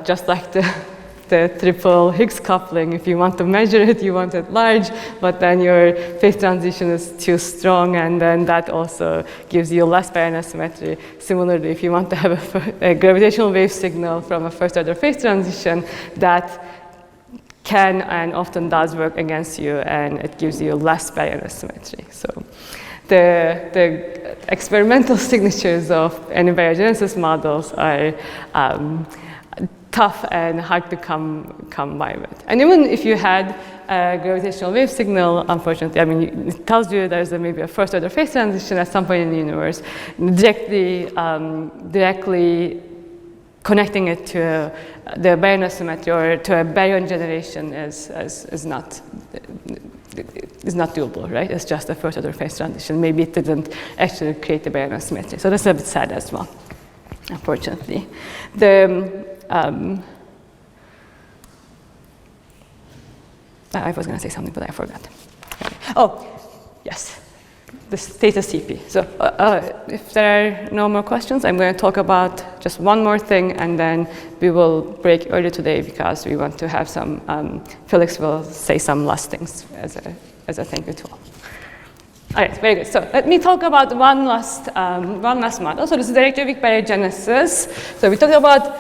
just like the triple Higgs coupling, if you want to measure it, you want it large, but then your phase transition is too strong, and then that also gives you less Baryon symmetry. Similarly, if you want to have a gravitational wave signal from a first order phase transition, that can and often does work against you, and it gives you less Baryon symmetry. So the experimental signatures of any baryogenesis models are tough and hard to come by with. And even if you had a gravitational wave signal, unfortunately, I mean, it tells you there's maybe a first order phase transition at some point in the universe. Directly connecting it to the Baryon symmetry or to a baryon generation is not doable, right? It's just a first order phase transition. Maybe it didn't actually create the Baryon symmetry. So that's a bit sad as well, unfortunately. I was going to say something, but I forgot. Oh, yes, this theta CP. So if there are no more questions, I'm going to talk about just one more thing, and then we will break early today because we want to have some, Felix will say some last things as a thank you to all. All right, very good. So let me talk about one last model. So this is electroweak baryogenesis. So we talked about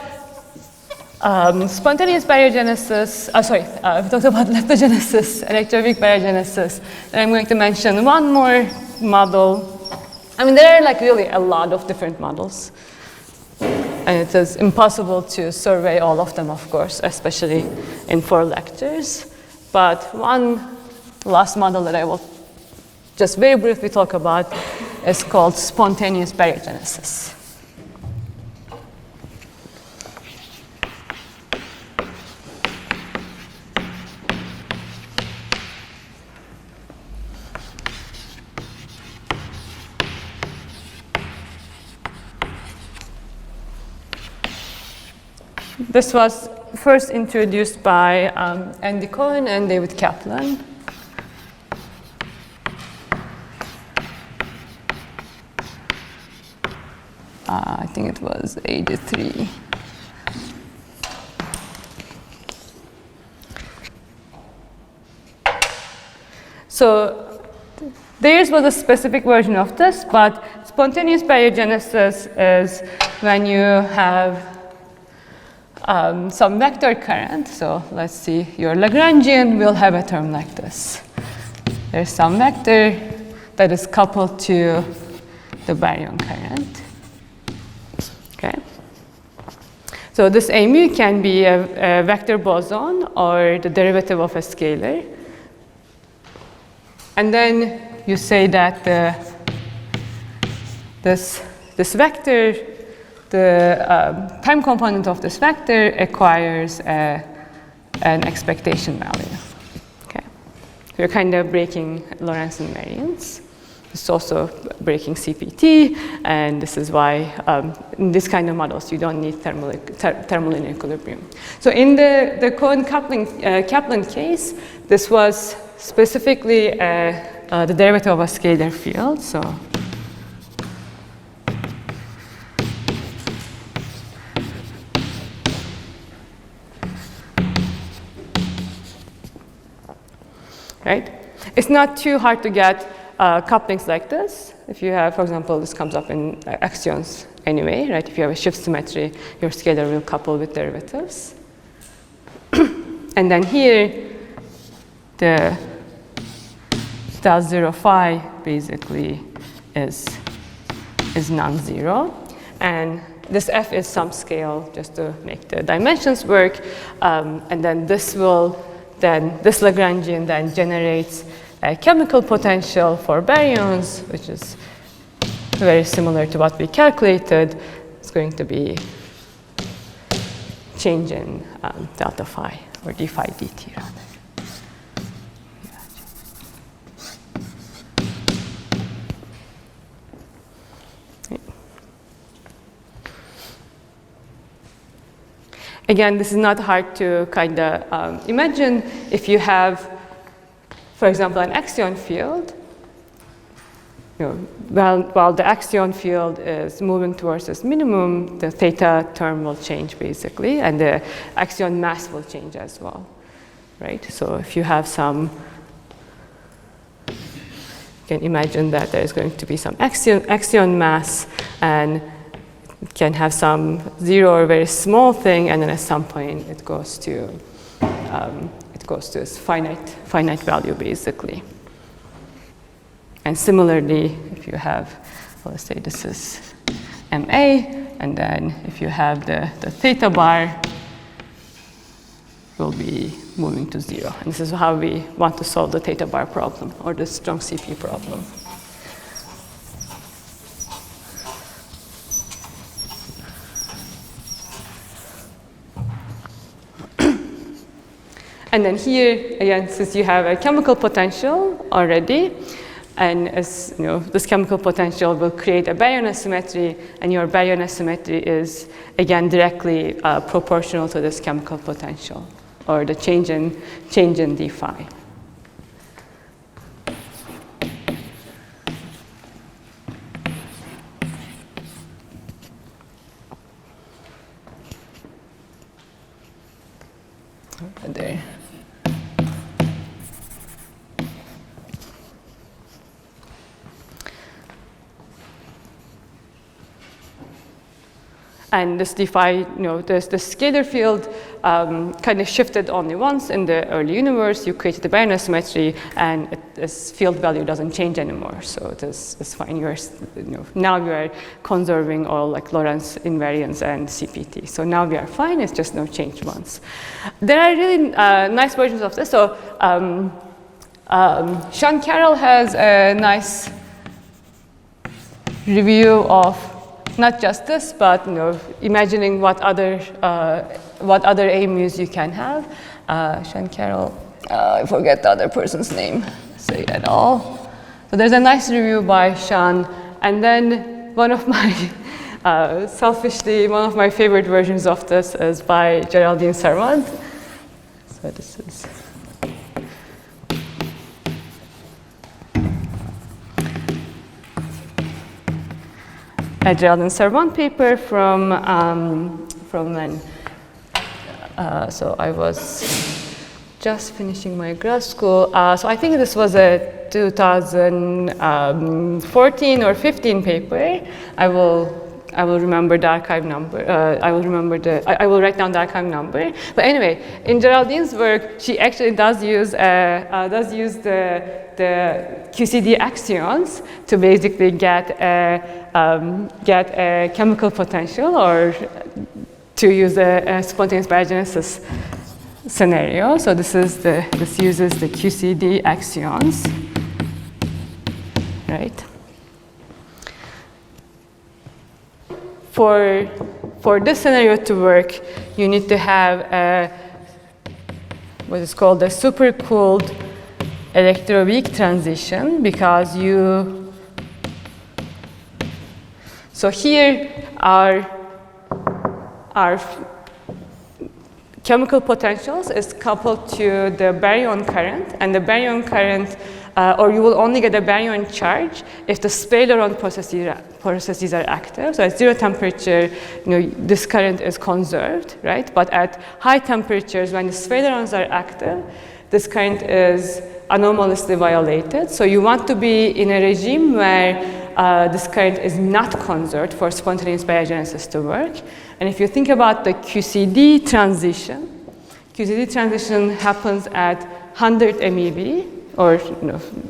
spontaneous baryogenesis, we talked about leptogenesis, electroweak baryogenesis. And I'm going to mention one more model. I mean, there are like really a lot of different models. And it is impossible to survey all of them, of course, especially in 4 lectures. But one last model that I will just very briefly talk about is called spontaneous baryogenesis. This was first introduced by Andy Cohen and David Kaplan. I think it was 83. So theirs was a specific version of this, but spontaneous baryogenesis is when you have some vector current. So let's see, your Lagrangian will have a term like this. There's some vector that is coupled to the baryon current. Okay. So this A mu can be a vector boson or the derivative of a scalar. And then you say that this vector, the time component of this vector acquires an expectation value. Okay. We're kind of breaking Lorentz invariance. It's also breaking CPT, and this is why in this kind of models you don't need thermal inequilibrium. So in the Cohen-Kaplan case, this was specifically the derivative of a scalar field. So right? It's not too hard to get couplings like this. If you have, for example, this comes up in axions anyway, right? If you have a shift symmetry, your scalar will couple with derivatives. And then here, the del 0 phi basically is non-zero. And this f is some scale just to make the dimensions work. And then this Lagrangian then generates a chemical potential for baryons, which is very similar to what we calculated. It's going to be change in delta phi, or d phi dt rather. Again, this is not hard to kind of imagine. If you have, for example, an axion field, while the axion field is moving towards this minimum, the theta term will change basically, and the axion mass will change as well, right? So if you have some, you can imagine that there's going to be some axion mass, and it can have some zero or very small thing, and then at some point it goes to this finite value basically. And similarly, if you have, well, let's say this is MA, and then if you have the theta bar, will be moving to zero. And this is how we want to solve the theta bar problem, or the strong CP problem. And then here, again, since you have a chemical potential already, and as you know, this chemical potential will create a baryon symmetry, and your baryon symmetry is, again, directly proportional to this chemical potential, or the change in d phi. There. And this d phi, the scalar field kind of shifted only once in the early universe. You created the baryon symmetry, and this field value doesn't change anymore. So it's fine. Now you are conserving all like Lorentz invariance and CPT. So now we are fine. It's just no change once. There are really nice versions of this. So Sean Carroll has a nice review of not just this, but imagining what other A mus you can have. Sean Carroll, I forget the other person's name. Say it all. So there's a nice review by Sean, and then one of my selfishly one of my favorite versions of this is by Geraldine Servant. So this is. A Geraldine Servant paper from when, so I was just finishing my grad school. So I think this was a 2014 or 15 paper. I will remember the archive number. I will write down the archive number. But anyway, in Geraldine's work, she actually does use the QCD axions to basically get a chemical potential, or to use a spontaneous baryogenesis scenario. So this uses the QCD axions, right? For this scenario to work, you need to have what is called a supercooled electroweak transition, because so here our chemical potentials is coupled to the baryon current, and the baryon current, or you will only get a baryon charge if the Speyleron processes are active. So at 0 temperature, this current is conserved, right? But at high temperatures, when the Speylerons are active, this current is anomalously violated. So you want to be in a regime where this current is not conserved for spontaneous baryogenesis to work. And if you think about the QCD transition happens at 100 MeV, or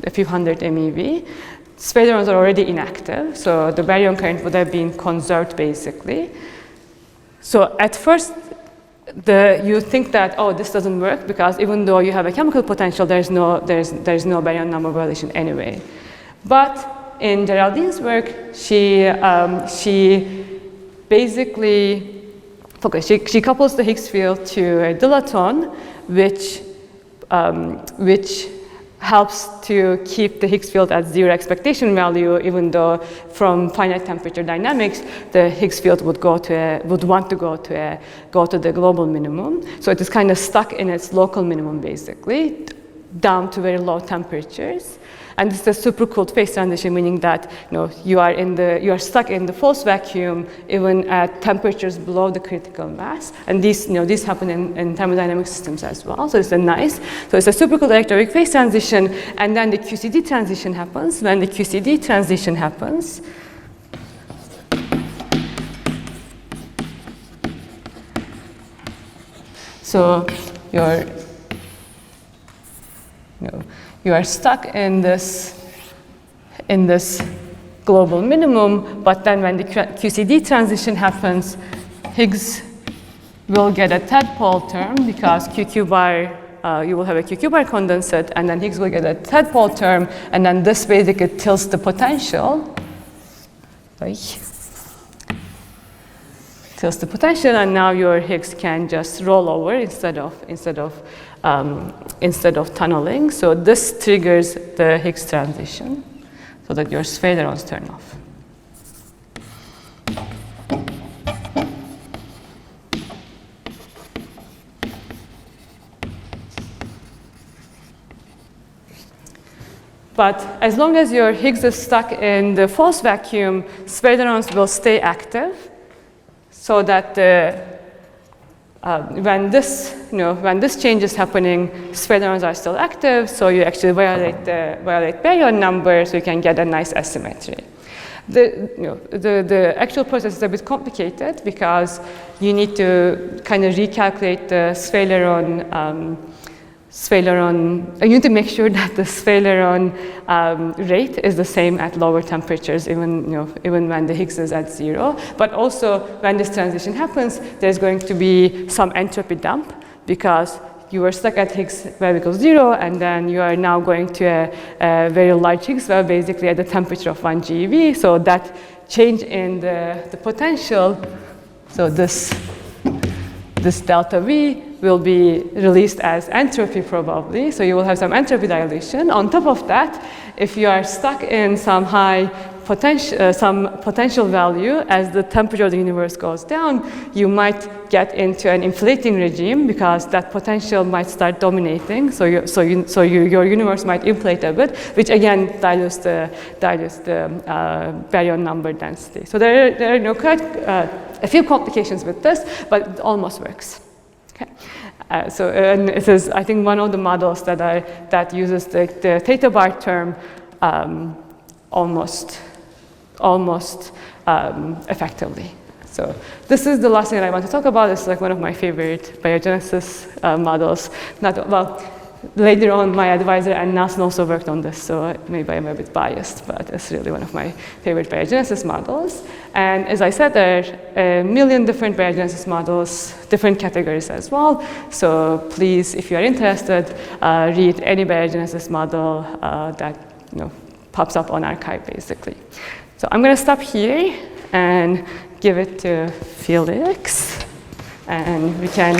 a few hundred MeV. Speylerons are already inactive, so the baryon current would have been conserved basically. So at first, you think that, oh, this doesn't work, because even though you have a chemical potential, there's no baryon number violation anyway. But in Geraldine's work, she basically she couples the Higgs field to a dilaton, which helps to keep the Higgs field at 0 expectation value, even though from finite temperature dynamics, the Higgs field would want to go to the global minimum. So it is kind of stuck in its local minimum, basically, down to very low temperatures. And this is a supercooled phase transition, meaning that you are stuck in the false vacuum even at temperatures below the critical mass. And these happen in thermodynamic systems as well. So it's a supercooled electroweak phase transition, and then the QCD transition happens. When the QCD transition happens, so you are stuck in this global minimum, but then when the QCD transition happens, Higgs will get a tadpole term, because QQ bar, you will have a QQ bar condensate, and then Higgs will get a tadpole term, and then this basically tilts the potential. Tilts the potential, and now your Higgs can just roll over instead of tunneling. So this triggers the Higgs transition, so that your Speylerons turn off. But as long as your Higgs is stuck in the false vacuum, Speylerons will stay active, so that when this change is happening, Speylerons are still active, so you actually violate baryon number, so you can get a nice asymmetry. The actual process is a bit complicated, because you need to kind of recalculate the you need to make sure that the Speyleron rate is the same at lower temperatures, even when the Higgs is at 0. But also, when this transition happens, there's going to be some entropy dump, because you were stuck at Higgs value equals 0, and then you are now going to a very large Higgs value, basically at the temperature of 1 GeV. So that change in the potential, so this delta V will be released as entropy probably. So you will have some entropy dilution. On top of that, if you are stuck in some high potential value, as the temperature of the universe goes down, you might get into an inflating regime, because that potential might start dominating. So your universe might inflate a bit, which again dilutes the baryon number density. So there are quite a few complications with this, but it almost works. Okay. And it is, I think, one of the models that uses the theta bar term almost effectively. So this is the last thing that I want to talk about. It's like one of my favorite baryogenesis models. later on, my advisor and Nelson also worked on this, so maybe I'm a bit biased, but it's really one of my favorite baryogenesis models. And as I said, there are a million different baryogenesis models, different categories as well. So please, if you are interested, read any baryogenesis model that pops up on arXiv, basically. So I'm going to stop here and give it to Felix, and we can